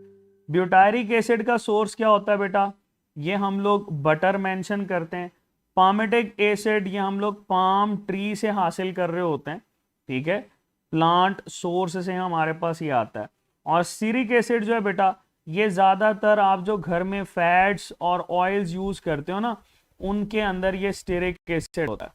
ब्यूटायरिक एसिड का सोर्स क्या होता है बेटा? ये हम लोग बटर मेंशन करते हैं। पामेटिक एसिड ये हम लोग पाम ट्री से हासिल कर रहे होते हैं। ठीक है, प्लांट सोर्स से हमारे पास ये आता है। और सीरिक एसिड जो है बेटा, ये ज़्यादातर आप जो घर में फैट्स और ऑयल्स यूज करते हो ना, उनके अंदर ये स्टेरिक एसिड होता है।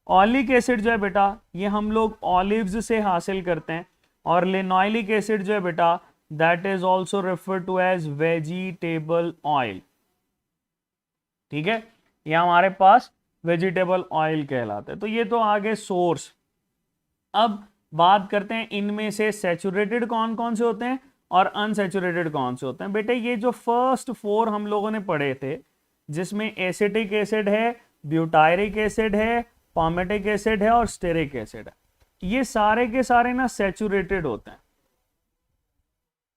ऑलिक एसिड जो है बेटा, ये हम लोग ऑलिव्स से हासिल करते हैं। और लिनोइलिक एसिड जो है बेटा, that is also refer to as vegetable oil. ठीक है, ये हमारे पास वेजिटेबल ऑयल कहलाता है। तो ये तो आगे सोर्स। अब बात करते हैं इनमें से सैचुरेटेड कौन कौन से होते हैं और अनसैचुरेटेड कौन से होते हैं। बेटे ये जो फर्स्ट 4 हम लोगों ने पढ़े थे, जिसमें एसिटिक एसिड है, ब्यूटायरिक एसिड है, पामेटिक एसिड है और स्टेरिक एसिड है, ये सारे के सारे ना सैचुरेटेड होते हैं।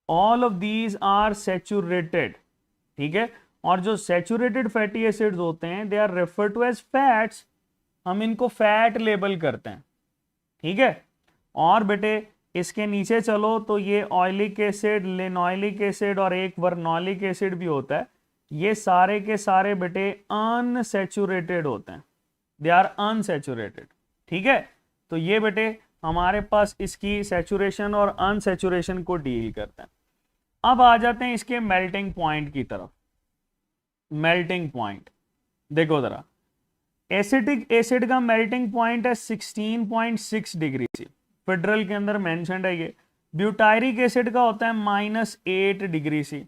All of these are saturated. ठीक है, और जो सैचुरेटेड फैटी एसिड्स होते हैं they are refer to as fats. हम इनको फैट लेबल करते हैं। ठीक है, और बेटे इसके नीचे चलो तो ये ऑयलिक एसिड, लिनोइलिक एसिड और एक वर्नोलिक एसिड भी होता है। ये सारे के सारे बेटे अनसैचुरेटेड होते हैं, दे आर अनसैचुरेटेड। ठीक है, तो ये बेटे हमारे पास इसकी सैचुरेशन और अनसैचुरेशन को डील करते हैं। अब आ जाते हैं इसके मेल्टिंग पॉइंट की तरफ। मेल्टिंग पॉइंट देखो जरा, एसिटिक एसिड का मेल्टिंग पॉइंट है 16.6 डिग्री सी, फेडरल के अंदर मेंशन्ड है ये। ब्यूटायरिक एसिड का होता है -8 डिग्री सी।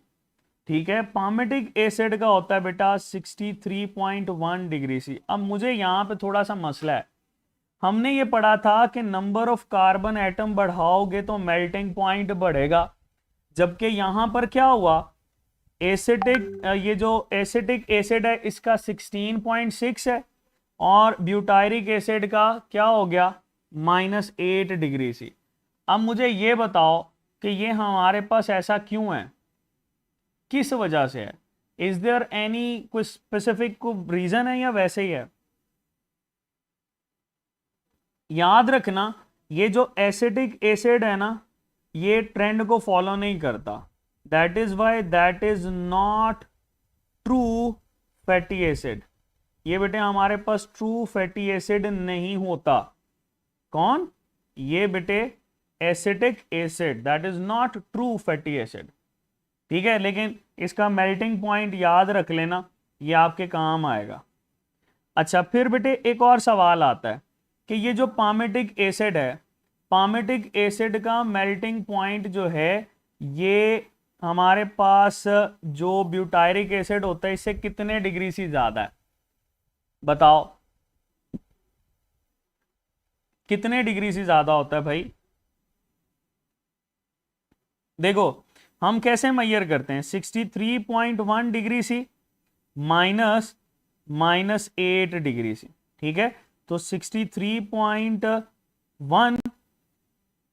ठीक है, पामेटिक एसिड का होता है बेटा 63.1 डिग्री सी। अब मुझे यहाँ पे थोड़ा सा मसला है। हमने ये पढ़ा था कि नंबर ऑफ कार्बन एटम बढ़ाओगे तो मेल्टिंग पॉइंट बढ़ेगा, जबकि यहां पर क्या हुआ, एसिटिक ये जो एसिटिक एसिड है इसका 16.6 है और ब्यूटायरिक एसिड का क्या हो गया, -8 डिग्री सी। अब मुझे ये बताओ कि ये हमारे पास ऐसा क्यों है, किस वजह से है? इज देयर एनी कोई स्पेसिफिक रीजन है या वैसे ही है? याद रखना, ये जो एसिटिक एसिड है ना, ये ट्रेंड को फॉलो नहीं करता। That is why that is not true fatty acid. ये बेटे हमारे पास ट्रू फैटी एसिड नहीं होता। कौन? ये बेटे acetic acid, that is not true fatty acid. ठीक है, लेकिन इसका मेल्टिंग पॉइंट याद रख लेना, ये आपके काम आएगा। अच्छा, फिर बेटे एक और सवाल आता है कि ये जो पामेटिक एसिड है, पामेटिक एसिड का मेल्टिंग पॉइंट जो है ये हमारे पास जो ब्यूटायरिक एसिड होता है इससे कितने डिग्री से ज्यादा है? बताओ कितने डिग्री से ज्यादा होता है भाई? देखो हम कैसे मेजर करते हैं, 63.1 डिग्री सी -8 डिग्री सी। ठीक है, तो 63.1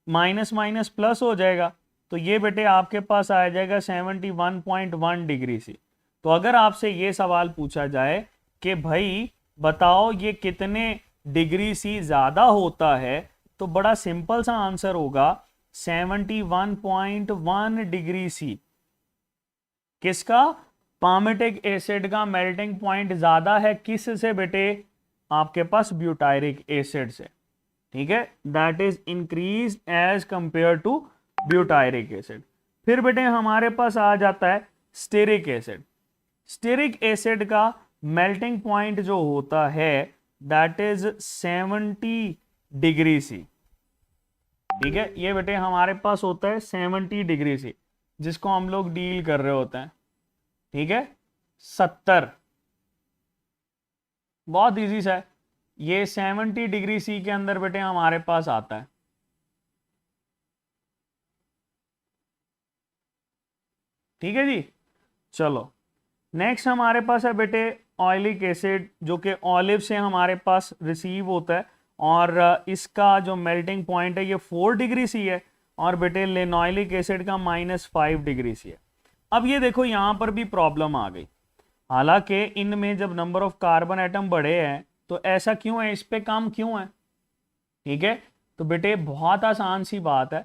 माइनस माइनस प्लस हो जाएगा, तो ये बेटे आपके पास आ जाएगा 71.1 डिग्री सी। तो अगर आपसे ये सवाल पूछा जाए कि भाई बताओ ये कितने डिग्री सी ज्यादा होता है, तो बड़ा सिंपल सा आंसर होगा 71.1 डिग्री सी। किसका? पामेटिक एसिड का मेल्टिंग पॉइंट ज्यादा है किस से बेटे? आपके पास ब्यूटायरिक एसिड से। ठीक है, that is increase as compare to butyric acid. फिर बेटे हमारे पास आ जाता है स्टेरिक एसिड। स्टेरिक एसिड का मेल्टिंग पॉइंट जो होता है दैट इज 70 डिग्री सी। ठीक है, ये बेटे हमारे पास होता है 70 डिग्री सी, जिसको हम लोग डील कर रहे होते हैं। ठीक है, 70 बहुत इजी सा है, ये 70 डिग्री सी के अंदर बेटे हमारे पास आता है। ठीक है जी, चलो नेक्स्ट हमारे पास है बेटे ऑयलिक एसिड, जो कि ऑलिव से हमारे पास रिसीव होता है और इसका जो मेल्टिंग पॉइंट है ये 4 डिग्री सी है और बेटे लिनोइलिक एसिड का -5 डिग्री सी है। अब ये देखो यहां पर भी प्रॉब्लम आ गई, हालांकि इनमें जब नंबर ऑफ कार्बन एटम बढ़े हैं तो ऐसा क्यों है, इस पे काम क्यों है? ठीक है, तो बेटे बहुत आसान सी बात है,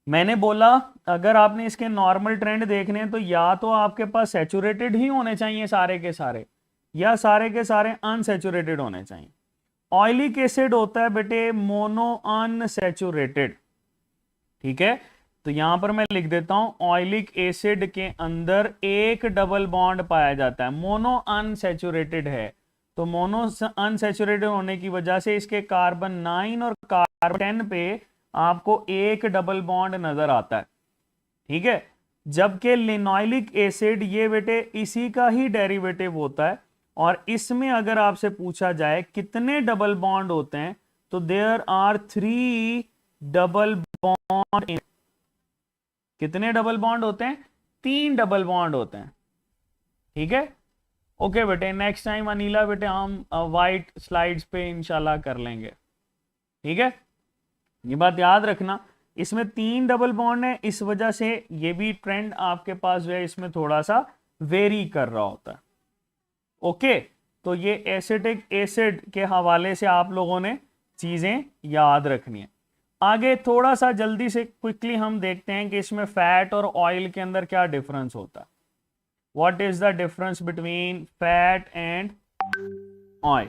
मैंने बोला अगर आपने इसके नॉर्मल ट्रेंड देखने हैं तो या तो आपके पास सैचुरेटेड ही होने चाहिए सारे के सारे, या सारे के सारे अनसैचुरेटेड होने चाहिए। ऑयलिक एसिड होता है बेटे मोनो अनसैचुरेटेड, ठीक है, तो यहां पर मैं लिख देता हूं ऑयलिक एसिड के अंदर एक डबल बॉन्ड पाया जाता है, मोनो अनसैचुरेटेड है, तो मोनो अनसैचुरेटेड होने की वजह से इसके कार्बन 9 और कार्बन 10 पे आपको एक डबल बॉन्ड नजर आता है, ठीक है। जबकि लिनोइलिक एसिड ये बेटे इसी का ही डेरिवेटिव होता है, और इसमें अगर आपसे पूछा जाए कितने डबल बॉन्ड होते हैं तो there are 3 double bond in, कितने डबल बॉन्ड होते हैं? 3 डबल बॉन्ड होते हैं, ठीक है। ओके बेटे, नेक्स्ट टाइम अनिला बेटे हम वाइट स्लाइड्स पे इंशाल्लाह कर लेंगे, ठीक है। ये बात याद रखना, इसमें 3 डबल बॉन्ड है, इस वजह से ये भी ट्रेंड आपके पास जो है इसमें थोड़ा सा वेरी कर रहा होता है। ओके, तो ये एसिटिक एसिड के हवाले से आप लोगों ने चीजें याद रखनी है। आगे थोड़ा सा जल्दी से क्विकली हम देखते हैं कि इसमें फैट और ऑयल के अंदर क्या डिफरेंस होता है। What is the difference between fat and oil?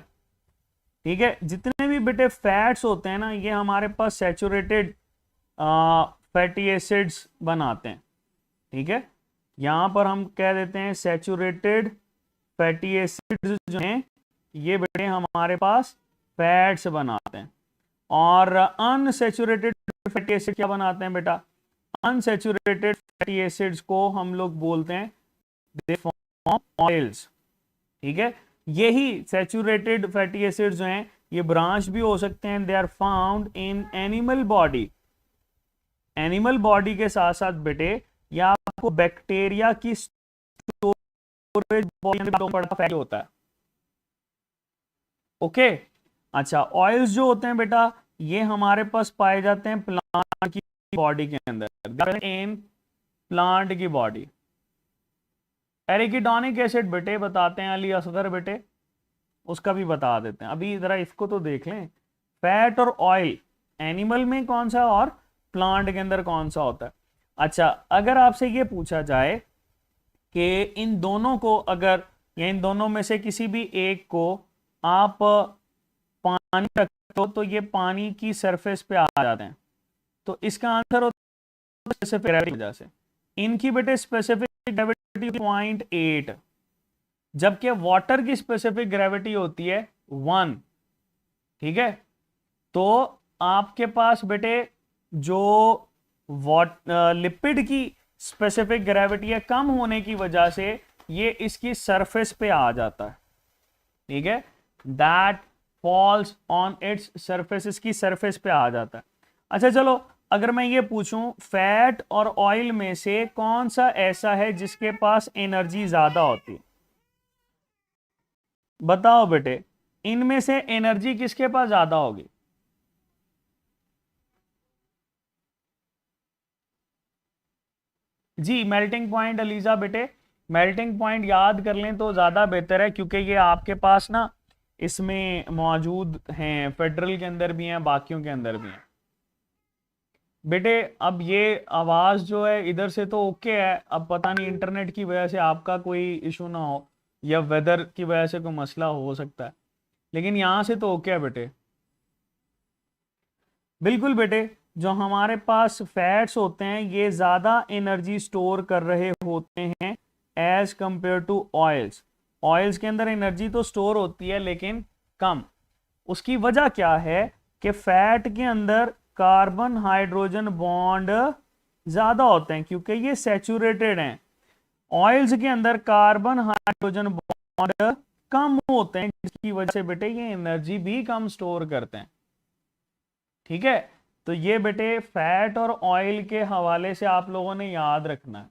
ठीक है, जितने भी बेटे फैट्स होते हैं ना ये हमारे पास सैचुरेटेड फैटी एसिड्स बनाते हैं, ठीक है। यहां पर हम कह देते हैं सैचुरेटेड फैटी एसिड्स जो हैं ये बेटे हमारे पास फैट्स बनाते हैं, और अनसैचुरेटेड फैटी एसिड क्या बनाते हैं बेटा? अनसैचुरेटेड फैटी एसिड्स को हम लोग बोलते हैं दे फॉर्म ऑयल्स, ठीक है। यही सैचुरेटेड फैटी एसिड्स जो हैं ये ब्रांच भी हो सकते हैं, they are found in animal body. Animal body के साथ साथ बेटे या आपको बैक्टीरिया की स्टोरेज बॉडी होता है, ओके। अच्छा, ऑयल्स जो होते हैं बेटा ये हमारे पास पाए जाते हैं प्लांट की बॉडी के अंदर, इन प्लांट की बॉडी। एरिकिडोनिक एसिड बेटे बताते हैं अली असगर बेटे, उसका भी बता देते हैं, अभी जरा इसको तो देख लें। फैट और ऑयल एनिमल में कौन सा और प्लांट के अंदर कौन सा होता है? अच्छा, अगर आपसे ये पूछा जाए कि इन दोनों को अगर या इन दोनों में से किसी भी एक को आप पानी रखते हो तो ये पानी की सरफेस पे आ जाते हैं, तो इसका आंसर होता है स्पेसिफिक ग्रेविटी की वजह से। इनकी बेटे स्पेसिफिक ग्रेविटी 0.8, जबकि वाटर की स्पेसिफिक ग्रेविटी होती है 1, ठीक है। तो आपके पास बेटे जो लिपिड की स्पेसिफिक ग्रेविटी है कम होने की वजह से ये इसकी सरफेस पे आ जाता है, ठीक है। That falls on its surface, इसकी सरफेस पे आ जाता है। अच्छा चलो, अगर मैं ये पूछूं फैट और ऑयल में से कौन सा ऐसा है जिसके पास एनर्जी ज्यादा होती है? बताओ बेटे, इनमें से एनर्जी किसके पास ज्यादा होगी? जी मेल्टिंग पॉइंट अलीजा बेटे, मेल्टिंग पॉइंट याद कर लें तो ज़्यादा बेहतर है, क्योंकि ये आपके पास ना इसमें मौजूद हैं, फेडरल के अंदर भी हैं, बाकियों के अंदर भी हैं बेटे। अब ये आवाज़ जो है इधर से तो ओके है, अब पता नहीं इंटरनेट की वजह से आपका कोई इशू ना हो या वेदर की वजह से कोई मसला हो सकता है, लेकिन यहाँ से तो ओके है बेटे। बिल्कुल बेटे, जो हमारे पास फैट्स होते हैं ये ज़्यादा एनर्जी स्टोर कर रहे होते हैं as compare to oils. Oils के अंदर एनर्जी तो स्टोर होती है लेकिन कम। उसकी वजह क्या है कि फैट के अंदर कार्बन हाइड्रोजन बॉन्ड ज़्यादा होते हैं क्योंकि ये सैचुरेटेड हैं। ऑयल्स के अंदर कार्बन हाइड्रोजन बॉन्ड कम होते हैं, जिसकी वजह से बेटे ये एनर्जी भी कम स्टोर करते हैं, ठीक है। तो ये बेटे फैट और ऑयल के हवाले से आप लोगों ने याद रखना है,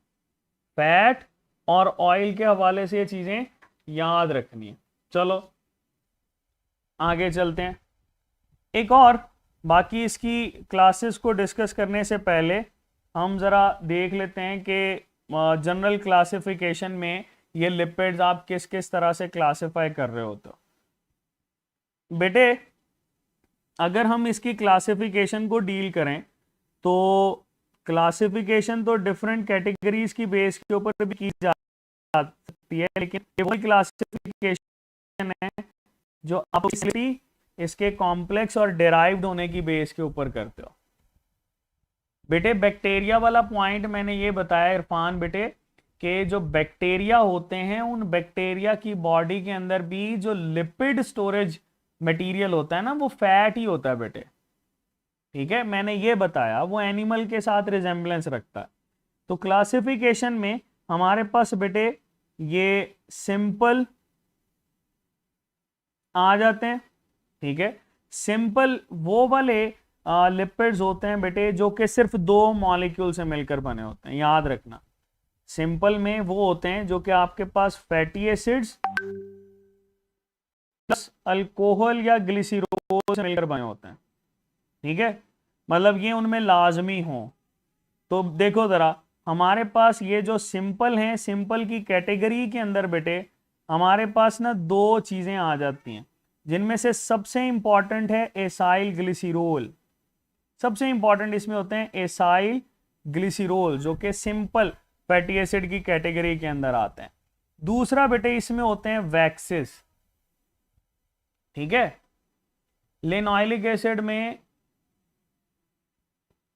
फैट और ऑयल के हवाले से ये चीजें याद रखनी है। चलो आगे चलते हैं। एक और बाकी इसकी क्लासेस को डिस्कस करने से पहले हम ज़रा देख लेते हैं कि जनरल क्लासिफिकेशन में ये लिपिड्स आप किस किस तरह से क्लासिफाई कर रहे हो। तो बेटे अगर हम इसकी क्लासिफिकेशन को डील करें तो क्लासिफिकेशन तो डिफरेंट कैटेगरीज की बेस के ऊपर भी की जा सकती है, लेकिन ये वही क्लासिफिकेशन है जो आप इसके कॉम्प्लेक्स और डेराइव्ड होने की बेस के ऊपर करते हो। बेटे बैक्टीरिया वाला पॉइंट मैंने ये बताया इरफान बेटे कि जो बैक्टीरिया होते हैं उन बैक्टीरिया की बॉडी के अंदर भी जो लिपिड स्टोरेज मटेरियल होता है ना वो फैट ही होता है बेटे। ठीक है, मैंने ये बताया वो एनिमल के साथ रिजेम्बलेंस रखता है। तो क्लासिफिकेशन में हमारे पास बेटे ये सिंपल आ जाते हैं। ठीक है, सिंपल वो वाले लिपिड्स होते हैं बेटे जो कि सिर्फ दो मॉलिक्यूल से मिलकर बने होते हैं, याद रखना। सिंपल में वो होते हैं जो कि आपके पास फैटी एसिड्स प्लस अल्कोहल या ग्लिसरॉल से मिलकर बने होते हैं। ठीक है, मतलब ये उनमें लाजमी हो। तो देखो जरा हमारे पास ये जो सिंपल हैं, सिंपल की कैटेगरी के अंदर बेटे हमारे पास ना दो चीजें आ जाती हैं, जिनमें से सबसे इंपॉर्टेंट है एसाइल ग्लिसरॉल। सबसे इंपॉर्टेंट इसमें होते हैं एसाइल ग्लिसरॉल जो कि सिंपल फैटी एसिड की कैटेगरी के अंदर आते हैं। दूसरा बेटे इसमें होते हैं वैक्सेस। ठीक है, लिनोइलिक एसिड में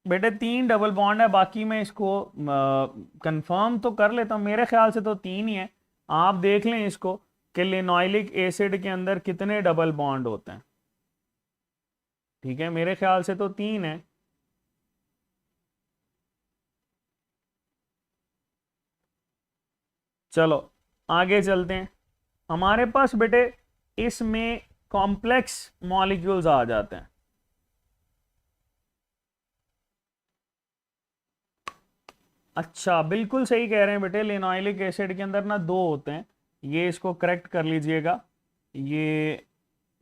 बेटे 3 डबल बॉन्ड है, बाकी मैं इसको कंफर्म तो कर लेता हूं, मेरे ख्याल से तो 3 ही है। आप देख लें इसको कि लिनोइलिक एसिड के अंदर कितने डबल बॉन्ड होते हैं। ठीक है, मेरे ख्याल से तो 3 है। चलो आगे चलते हैं। हमारे पास बेटे इसमें कॉम्प्लेक्स मॉलिक्यूल्स आ जाते हैं। अच्छा, बिल्कुल सही कह रहे हैं बेटे, लिनोइलिक एसिड के अंदर ना 2 होते हैं। ये इसको करेक्ट कर लीजिएगा, ये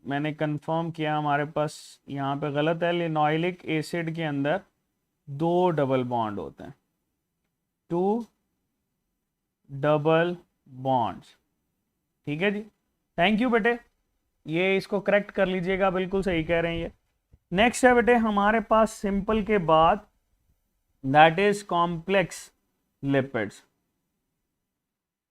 मैंने कंफर्म किया, हमारे पास यहाँ पे गलत है। लिनोइलिक एसिड के अंदर 2 डबल बॉन्ड होते हैं, 2 डबल बॉन्ड्स। ठीक है जी, थैंक यू बेटे, ये इसको करेक्ट कर लीजिएगा, बिल्कुल सही कह रहे हैं ये। नेक्स्ट है बेटे हमारे पास सिंपल के बाद that is complex lipids.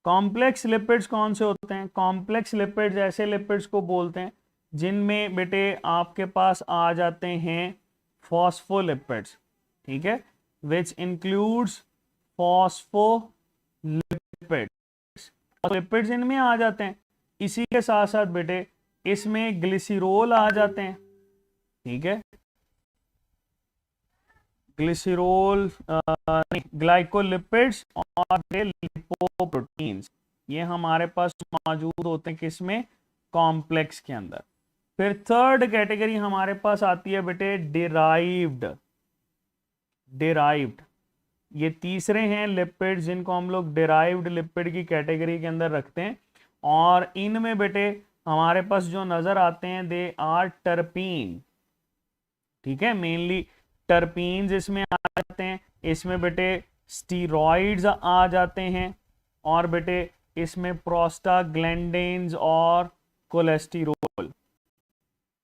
Complex lipids कौन से होते हैं? कॉम्प्लेक्स लिपिड्स ऐसे लिपिड्स को बोलते हैं जिनमें बेटे आपके पास आ जाते हैं फॉस्फोलिपिड्स। ठीक है, विच इंक्लूड्स फॉस्फोलिपिड्स। लिपिड्स इनमें आ जाते हैं। इसी के साथ साथ बेटे इसमें ग्लिसरॉल आ जाते हैं। ठीक है, ग्लिसरॉल ग्लाइकोलिपिड्स और लिपोप्रोटीन्स, ये हमारे पास मौजूद होते हैं किसमें? कॉम्प्लेक्स के अंदर। फिर थर्ड कैटेगरी हमारे पास आती है बेटे डिराइव्ड। डिराइव्ड ये तीसरे हैं लिपिड जिनको हम लोग डिराइव्ड लिपिड की कैटेगरी के अंदर रखते हैं। और इनमें बेटे हमारे पास जो नजर आते हैं दे आर टर्पीन। ठीक है, मेनली टर्पीन्स इसमें आ जाते हैं। इसमें बेटे स्टीरॉइड्स आ जाते हैं और बेटे इसमें प्रोस्टाग्लैंडिन्स और कोलेस्टेरोल,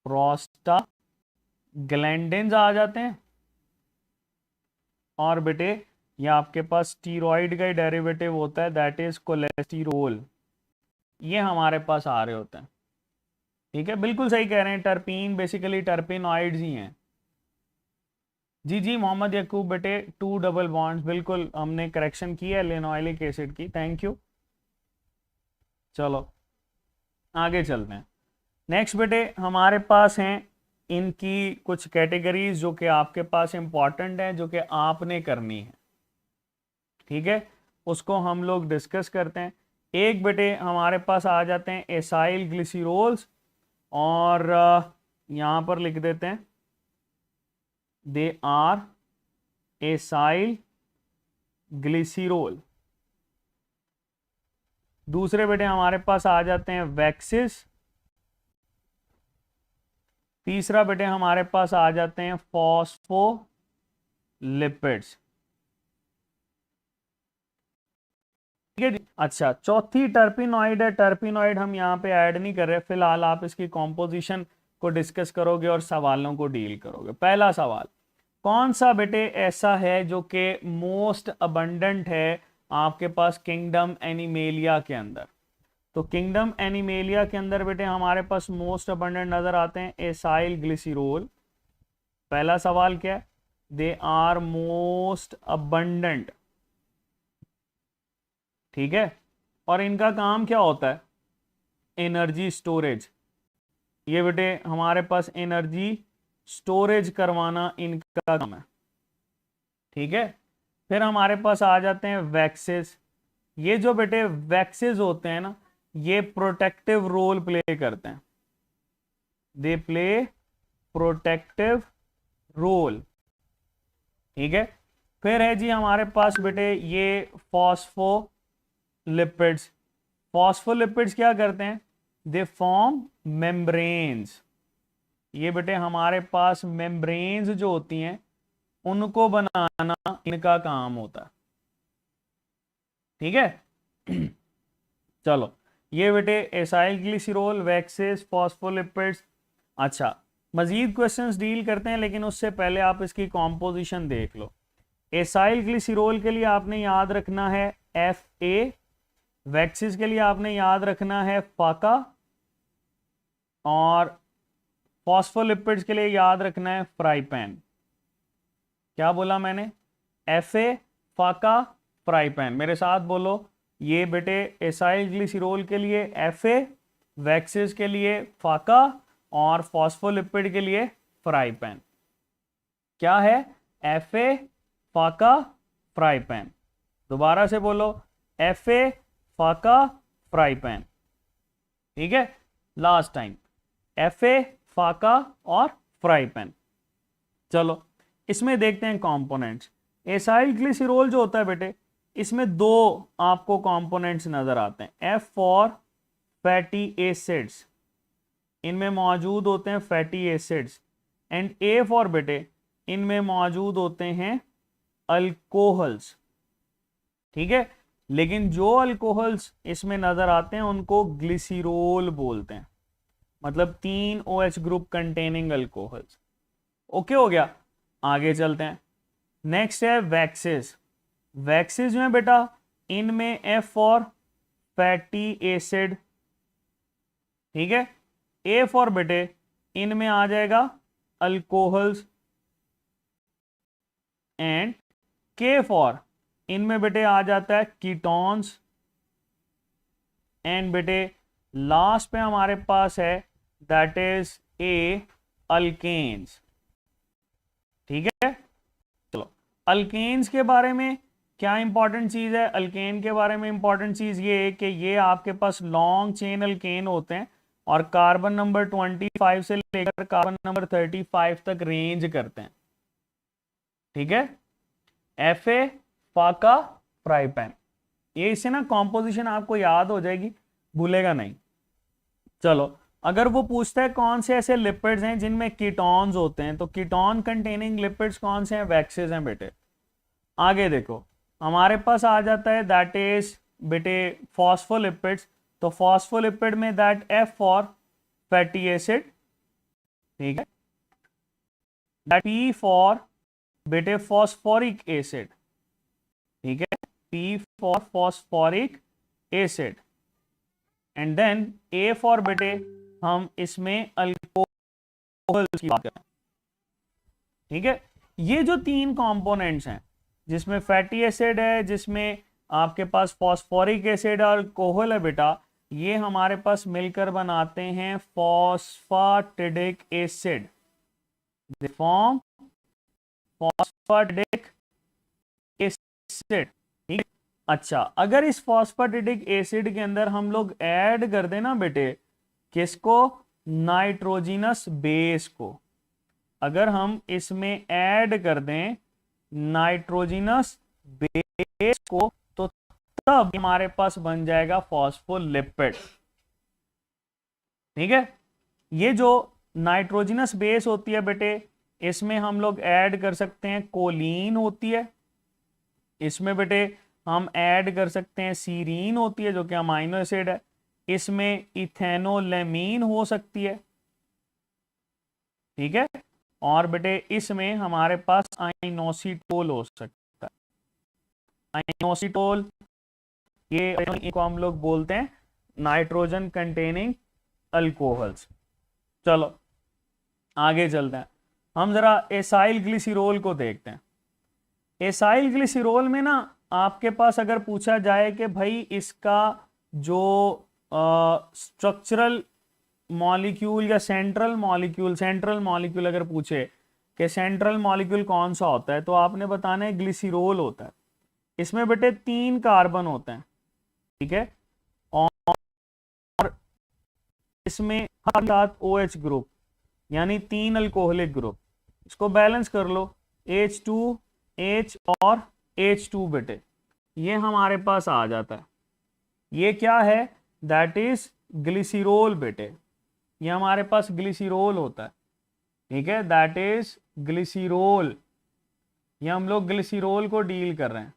प्रोस्टाग्लैंडिन्स आ जाते हैं। और बेटे ये आपके पास स्टीरॉइड का ही डेरिवेटिव होता है दैट इज कोलेस्टेरोल, ये हमारे पास आ रहे होते हैं। ठीक है, बिल्कुल सही कह रहे हैं, टर्पीन बेसिकली टर्पिनॉइड्स ही हैं। जी जी मोहम्मद यकूब बेटे 2 डबल बॉन्ड्स, बिल्कुल हमने करेक्शन की है लिनोइलिक एसिड की, थैंक यू। चलो आगे चलते हैं। नेक्स्ट बेटे हमारे पास हैं इनकी कुछ कैटेगरीज जो कि आपके पास इंपॉर्टेंट है, जो कि आपने करनी है। ठीक है, उसको हम लोग डिस्कस करते हैं। एक बेटे हमारे पास आ जाते हैं एसाइल ग्लिसरॉल्स, और यहाँ पर लिख देते हैं दे आर एसाइल ग्लिसरॉल। दूसरे बेटे हमारे पास आ जाते हैं वैक्सेस। तीसरा बेटे हमारे पास आ जाते हैं फॉस्फोलिपिड्स। ठीक है जी। अच्छा, चौथी टर्पिनॉइड है। टर्पिनॉइड हम यहाँ पे ऐड नहीं कर रहे फिलहाल, आप इसकी कॉम्पोजिशन को डिस्कस करोगे और सवालों को डील करोगे। पहला सवाल, कौन सा बेटे ऐसा है जो कि मोस्ट अबंडेंट है आपके पास किंगडम एनिमेलिया के अंदर? तो किंगडम एनिमेलिया के अंदर बेटे हमारे पास मोस्ट अबंडेंट नजर आते हैं एसाइल ग्लिसरॉल। पहला सवाल क्या है? They are most abundant. ठीक है, और इनका काम क्या होता है? Energy storage. ये बेटे हमारे पास एनर्जी स्टोरेज करवाना इनका काम है। ठीक है, फिर हमारे पास आ जाते हैं वैक्सेस। ये जो बेटे वैक्सेस होते हैं ना, ये प्रोटेक्टिव रोल प्ले करते हैं। They play protective role. ठीक है, फिर है जी हमारे पास बेटे ये फॉस्फोलिपिड्स। फॉस्फोलिपिड्स क्या करते हैं? They form membranes. ये बेटे हमारे पास मेम्ब्रेन्स जो होती हैं उनको बनाना इनका काम होता है। ठीक है चलो, ये बेटे एसाइल ग्लिसरॉल, वैक्सेस, फॉस्फोलिपिड्स। अच्छा, मजीद क्वेश्चंस डील करते हैं, लेकिन उससे पहले आप इसकी कॉम्पोजिशन देख लो। एसाइल ग्लिसरॉल के लिए आपने याद रखना है Fa, वैक्सेस के लिए आपने याद रखना है फाका, और फॉस्फोलिपिड्स के लिए याद रखना है फ्राई पैन। क्या बोला मैंने? Fa, फाका, फ्राई पैन। मेरे साथ बोलो, ये बेटे एसाइल ग्लिसरॉल के लिए Fa, वैक्सेस के लिए फाका, और फॉस्फोलिपिड के लिए फ्राई पैन। क्या है? Fa, फाका, फ्राई पैन। दोबारा से बोलो, Fa, फाका, फ्राई पैन। ठीक है, लास्ट टाइम, Fa, फाका और फ्राई पैन। चलो इसमें देखते हैं कंपोनेंट्स। एसाइल ग्लिसरॉल जो होता है बेटे, इसमें दो आपको कंपोनेंट्स नजर आते हैं। F फॉर फैटी एसिड्स, इनमें मौजूद होते हैं fatty acids, and A for बेटे इनमें मौजूद होते हैं अल्कोहल्स। ठीक है, लेकिन जो अल्कोहल्स इसमें नजर आते हैं उनको ग्लिसरॉल बोलते हैं, मतलब 3 OH group containing alcohols. Okay हो गया, आगे चलते हैं। नेक्स्ट है वैक्सेस। वैक्सेस जो है बेटा, इनमें F फॉर फैटी एसिड। ठीक है, A फॉर बेटे इनमें आ जाएगा अल्कोहल्स, एंड K फॉर इनमें बेटे आ जाता है कीटोन्स, एंड बेटे लास्ट पे हमारे पास है दैट इज A, अल्केन्स। ठीक है, चलो अल्केन्स के बारे में क्या इंपॉर्टेंट चीज है? अल्केन के बारे में इंपॉर्टेंट चीज ये है कि ये आपके पास लॉन्ग चेन अल्केन होते हैं और कार्बन नंबर 25 से लेकर कार्बन नंबर 35 तक रेंज करते हैं। ठीक है, Fa, फाका, फ्राई पैन। ये इससे ना कॉम्पोजिशन आपको याद हो जाएगी, भूलेगा नहीं। चलो, अगर वो पूछता है कौन से ऐसे लिपिड्स हैं जिनमें कीटोन्स होते हैं, तो कीटोन कंटेनिंग लिपिड्स कौन से हैं? वैक्सेस हैं बेटे। आगे देखो, हमारे पास आ जाता है दैट इज बेटे फॉस्फोलिपिड्स। तो फॉस्फोलिपिड में that F for fatty acid. ठीक है, दैट P फॉर बेटे फॉस्फोरिक एसिड। ठीक है, P for phosphoric acid, and then A for बेटे हम इसमें अल्कोहल की बात करें। ठीक है, ये जो 3 कंपोनेंट्स हैं, जिसमें फैटी एसिड है, जिसमें आपके पास फॉस्फोरिक एसिड और अल्कोहल है बेटा, ये हमारे पास मिलकर बनाते हैं phosphatidic acid. They form phosphatidic acid. ठीक है, अच्छा, अगर इस फॉस्फेटिडिक एसिड के अंदर हम लोग ऐड कर दें ना बेटे, किसको? नाइट्रोजिनस बेस को। अगर हम इसमें ऐड कर दें नाइट्रोजिनस बेस को, तो तब हमारे पास बन जाएगा फॉस्फोलिपिड। ठीक है, ये जो नाइट्रोजनस बेस होती है बेटे, इसमें हम लोग ऐड कर सकते हैं कोलीन होती है, इसमें बेटे हम ऐड कर सकते हैं सीरीन होती है जो कि अमाइनो एसिड है, इसमें इथेनोलेमीन हो सकती है, ठीक है, और बेटे इसमें हमारे पास आइनोसिटोल हो सकता है। आइनोसिटोल ये को हम लोग बोलते हैं नाइट्रोजन कंटेनिंग अल्कोहल्स। चलो आगे चलते हैं, हम जरा एसाइल ग्लिसरॉल को देखते हैं। एसाइल ग्लिसरॉल में ना आपके पास अगर पूछा जाए कि भाई इसका जो स्ट्रक्चरल मॉलिक्यूल या सेंट्रल मॉलिक्यूल अगर पूछे कि सेंट्रल मॉलिक्यूल कौन सा होता है, तो आपने बताना है ग्लिसरॉल होता है। इसमें बेटे 3 कार्बन होते हैं, ठीक है, और इसमें हर साथ OH ग्रुप यानी 3 अल्कोहलिक ग्रुप, इसको बैलेंस कर लो, H2 H और H2 बेटे, ये हमारे पास आ जाता है। ये क्या है, दैट इज ग्लिसरॉल बेटे, ये हमारे पास ग्लिसरॉल होता है, ठीक है, दैट इज ग्लिसरॉल। ये हम लोग ग्लिसरॉल को डील कर रहे हैं।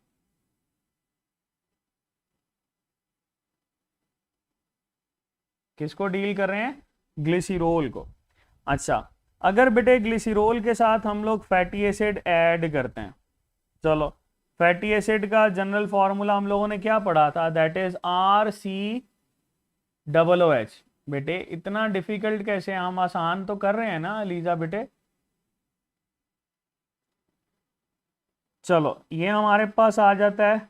किसको डील कर रहे हैं, ग्लिसरॉल को। अच्छा, अगर बेटे ग्लिसरॉल के साथ हम लोग फैटी एसिड ऐड करते हैं, चलो फैटी एसिड का जनरल फॉर्मूला हम लोगों ने क्या पढ़ा था, दैट इज RCOOH। बेटे इतना डिफिकल्ट कैसे, हम आसान तो कर रहे हैं ना लीजा बेटे। चलो ये हमारे पास आ जाता है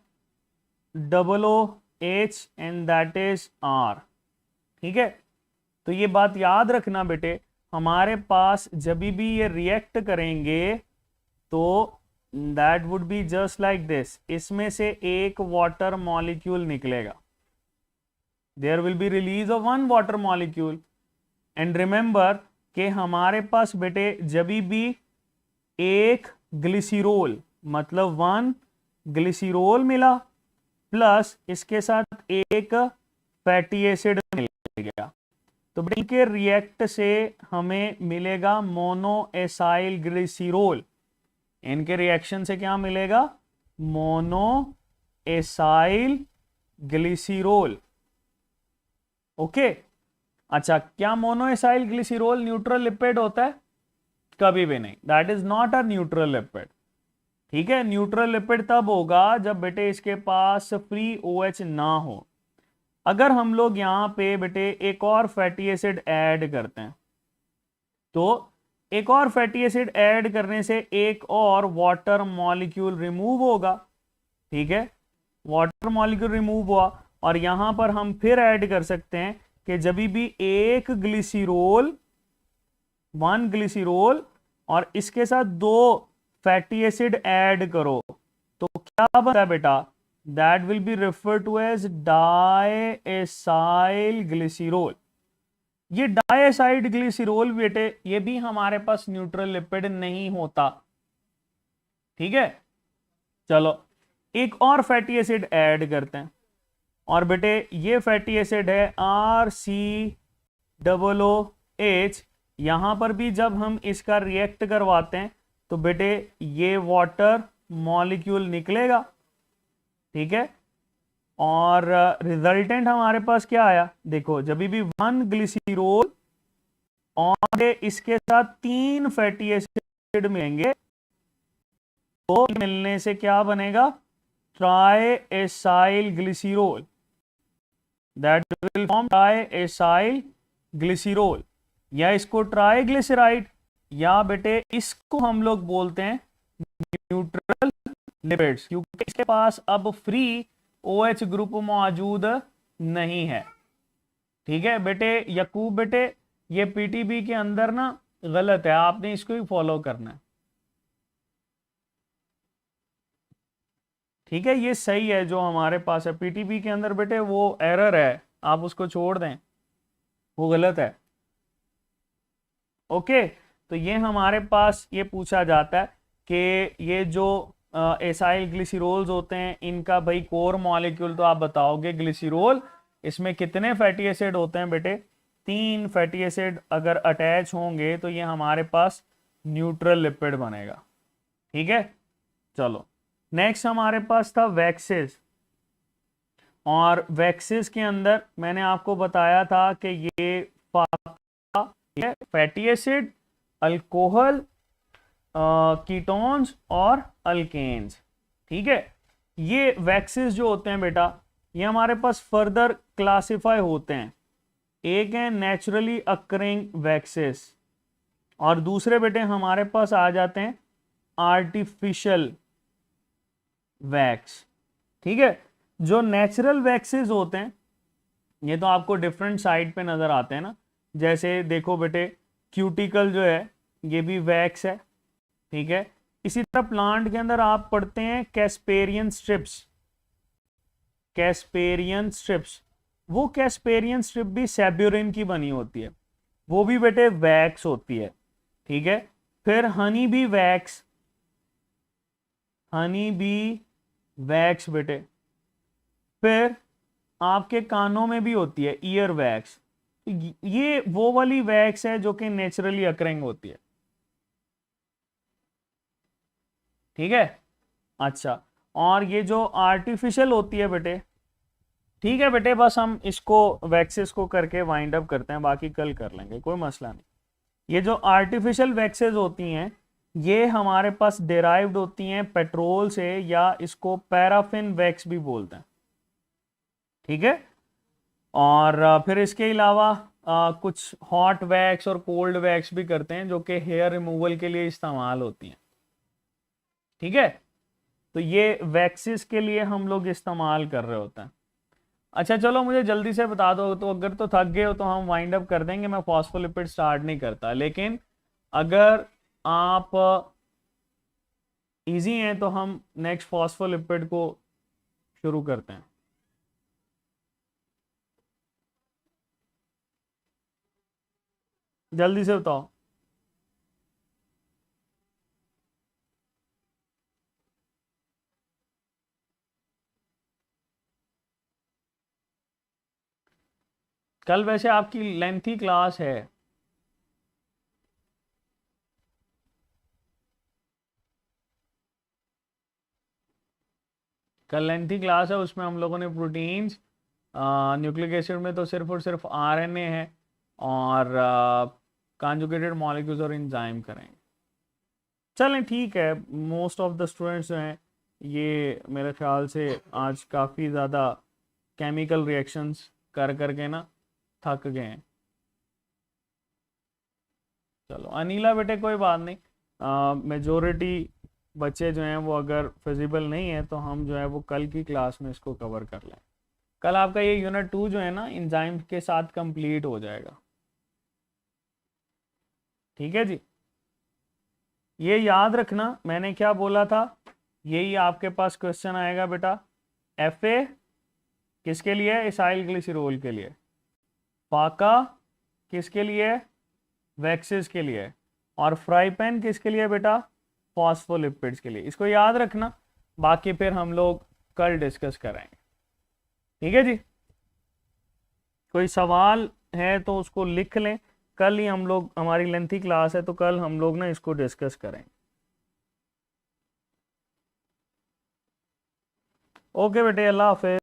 OOH and that is R, ठीक है। तो ये बात याद रखना बेटे, हमारे पास जब भी ये रिएक्ट करेंगे तो that would be just like this, इसमें से एक वाटर मॉलिक्यूल निकलेगा, there will be release of 1 water molecule. And remember कि हमारे पास बेटे जब भी एक ग्लिसरॉल मतलब 1 ग्लिसरॉल मिला प्लस इसके साथ एक फैटी एसिड मिल गया, तो बेटे इनके रिएक्ट से हमें मिलेगा मोनो एसाइल ग्लिसरॉल। इनके रिएक्शन से क्या मिलेगा, मोनो एसाइल ग्लिसरॉल। ओके, अच्छा क्या mono acyl glycerol neutral lipid होता है, कभी भी नहीं, that is not a neutral lipid, ठीक है। न्यूट्रल लिपिड तब होगा जब बेटे इसके पास फ्री OH ना हो। अगर हम लोग यहां पे बेटे एक और फैटी एसिड ऐड करते हैं, तो एक और फैटी एसिड ऐड करने से एक और वाटर मॉलिक्यूल रिमूव होगा, ठीक है, वाटर मॉलिक्यूल रिमूव हुआ, और यहां पर हम फिर ऐड कर सकते हैं कि जब भी एक ग्लिसरॉल 1 ग्लिसरॉल और इसके साथ 2 फैटी एसिड ऐड करो तो क्या बनता है बेटा, that will be refer to as diacyl glycerol. ये डायएसाइल ग्लिसरॉल बेटे ये भी हमारे पास न्यूट्रल लिपिड नहीं होता, ठीक है। चलो एक और फैटी एसिड ऐड करते हैं, और बेटे ये फैटी एसिड है RCOOH। यहां पर भी जब हम इसका रिएक्ट करवाते हैं तो बेटे ये वाटर मॉलिक्यूल निकलेगा, ठीक है, और रिजल्टेंट हमारे पास क्या आया, देखो जब भी 1 ग्लिसरॉल और इसके साथ 3 फैटी एसिड मिलेंगे तो मिलने से क्या बनेगा, triacyl glycerol, that will form triacyl glycerol, या इसको ट्राइग्लिसराइड, या बेटे इसको हम लोग बोलते हैं न्यूट्रल लिपिड्स, क्योंकि इसके पास अब फ्री OH ग्रुप मौजूद नहीं है, ठीक है। बेटे यकूब बेटे ये PTB के अंदर ना गलत है, आपने इसको ही फॉलो करना है, ठीक है। ये सही है जो हमारे पास है PTB के अंदर बेटे, वो एरर है, आप उसको छोड़ दें, वो गलत है। ओके, तो ये हमारे पास ये पूछा जाता है कि ये जो एसाइल ग्लिसरॉल्स होते हैं इनका भाई कोर मॉलिक्यूल तो आप बताओगे ग्लिसरॉल, इसमें कितने फैटी एसिड होते हैं बेटे, 3 फैटी एसिड अगर अटैच होंगे तो ये हमारे पास न्यूट्रल लिपिड बनेगा। ठीक है, चलो नेक्स्ट हमारे पास था वैक्सेस, और वैक्सेस के अंदर मैंने आपको बताया था कि ये फैटी एसिड, अल्कोहल, कीटोन्स और अल्केन्स। ठीक है, ये वैक्सेस जो होते हैं बेटा, ये हमारे पास फर्दर क्लासिफाई होते हैं। एक है नेचुरली अकरिंग वैक्सेस, और दूसरे बेटे हमारे पास आ जाते हैं आर्टिफिशियल वैक्स। ठीक है, जो नेचुरल वैक्सेस होते हैं ये तो आपको डिफरेंट साइड पे नजर आते हैं ना, जैसे देखो बेटे क्यूटिकल जो है ये भी वैक्स है। ठीक है, इसी तरह प्लांट के अंदर आप पढ़ते हैं कैस्पेरियन स्ट्रिप्स। कैस्पेरियन स्ट्रिप्स, वो कैस्पेरियन स्ट्रिप भी सेब्यूरिन की बनी होती है, वो भी बेटे वैक्स होती है। ठीक है, फिर हनी भी वैक्स, हनी भी वैक्स बेटे। फिर आपके कानों में भी होती है ईयर वैक्स, ये वो वाली वैक्स है जो कि नेचुरली अकरिंग होती है। ठीक है, अच्छा, और ये जो आर्टिफिशियल होती है बेटे, ठीक है बेटे, बस हम इसको वैक्सेस को करके वाइंड अप करते हैं, बाकी कल कर लेंगे, कोई मसला नहीं। ये जो आर्टिफिशियल वैक्सेस होती हैं ये हमारे पास डेराइव्ड होती हैं पेट्रोल से, या इसको पैराफिन वैक्स भी बोलते हैं। ठीक है, और फिर इसके अलावा कुछ हॉट वैक्स और कोल्ड वैक्स भी करते हैं जो कि हेयर रिमूवल के लिए इस्तेमाल होती हैं। ठीक है, तो ये वैक्सेस के लिए हम लोग इस्तेमाल कर रहे होते हैं। अच्छा चलो मुझे जल्दी से बता दो, तो अगर तो थक गए हो तो हम वाइंड अप कर देंगे, मैं फॉस्फोलिपिड स्टार्ट नहीं करता, लेकिन अगर आप इजी हैं तो हम नेक्स्ट फॉस्फोलिपिड को शुरू करते हैं। जल्दी से बताओ। कल वैसे आपकी लेंथी क्लास है। कल लेंथी क्लास है, उसमें हम लोगों ने प्रोटीन्स, न्यूक्लिक एसिड में तो सिर्फ और सिर्फ आरएनए है, और कॉन्जुगेटेड मॉलिक्यूल्स और एंजाइम करेंगे। चलें ठीक है, मोस्ट ऑफ द स्टूडेंट्स जो हैं ये मेरे ख्याल से आज काफ़ी ज़्यादा केमिकल रिएक्शंस कर करके ना थक गए हैं। चलो अनिला बेटे कोई बात नहीं, मेजोरिटी बच्चे जो हैं वो अगर फिजिबल नहीं है तो हम जो है वो कल की क्लास में इसको कवर कर लें। कल आपका ये यूनिट 2 जो है ना एंजाइम के साथ कंप्लीट हो जाएगा। ठीक है जी, ये याद रखना मैंने क्या बोला था, यही आपके पास क्वेश्चन आएगा बेटा। FA किसके लिए है? इसाइल ग्लिसरॉल के लिए। फाका किसके लिए? वैक्सेस के लिए। और फ्राई पैन किसके लिए बेटा? फॉस्फोलिपिड्स के लिए। इसको याद रखना, बाकी फिर हम लोग कल डिस्कस करेंगे। ठीक है जी, कोई सवाल है तो उसको लिख लें, कल ही हम लोग, हमारी लेंथी क्लास है तो कल हम लोग ना इसको डिस्कस करेंगे। ओके बेटे, अल्लाह हाफिज।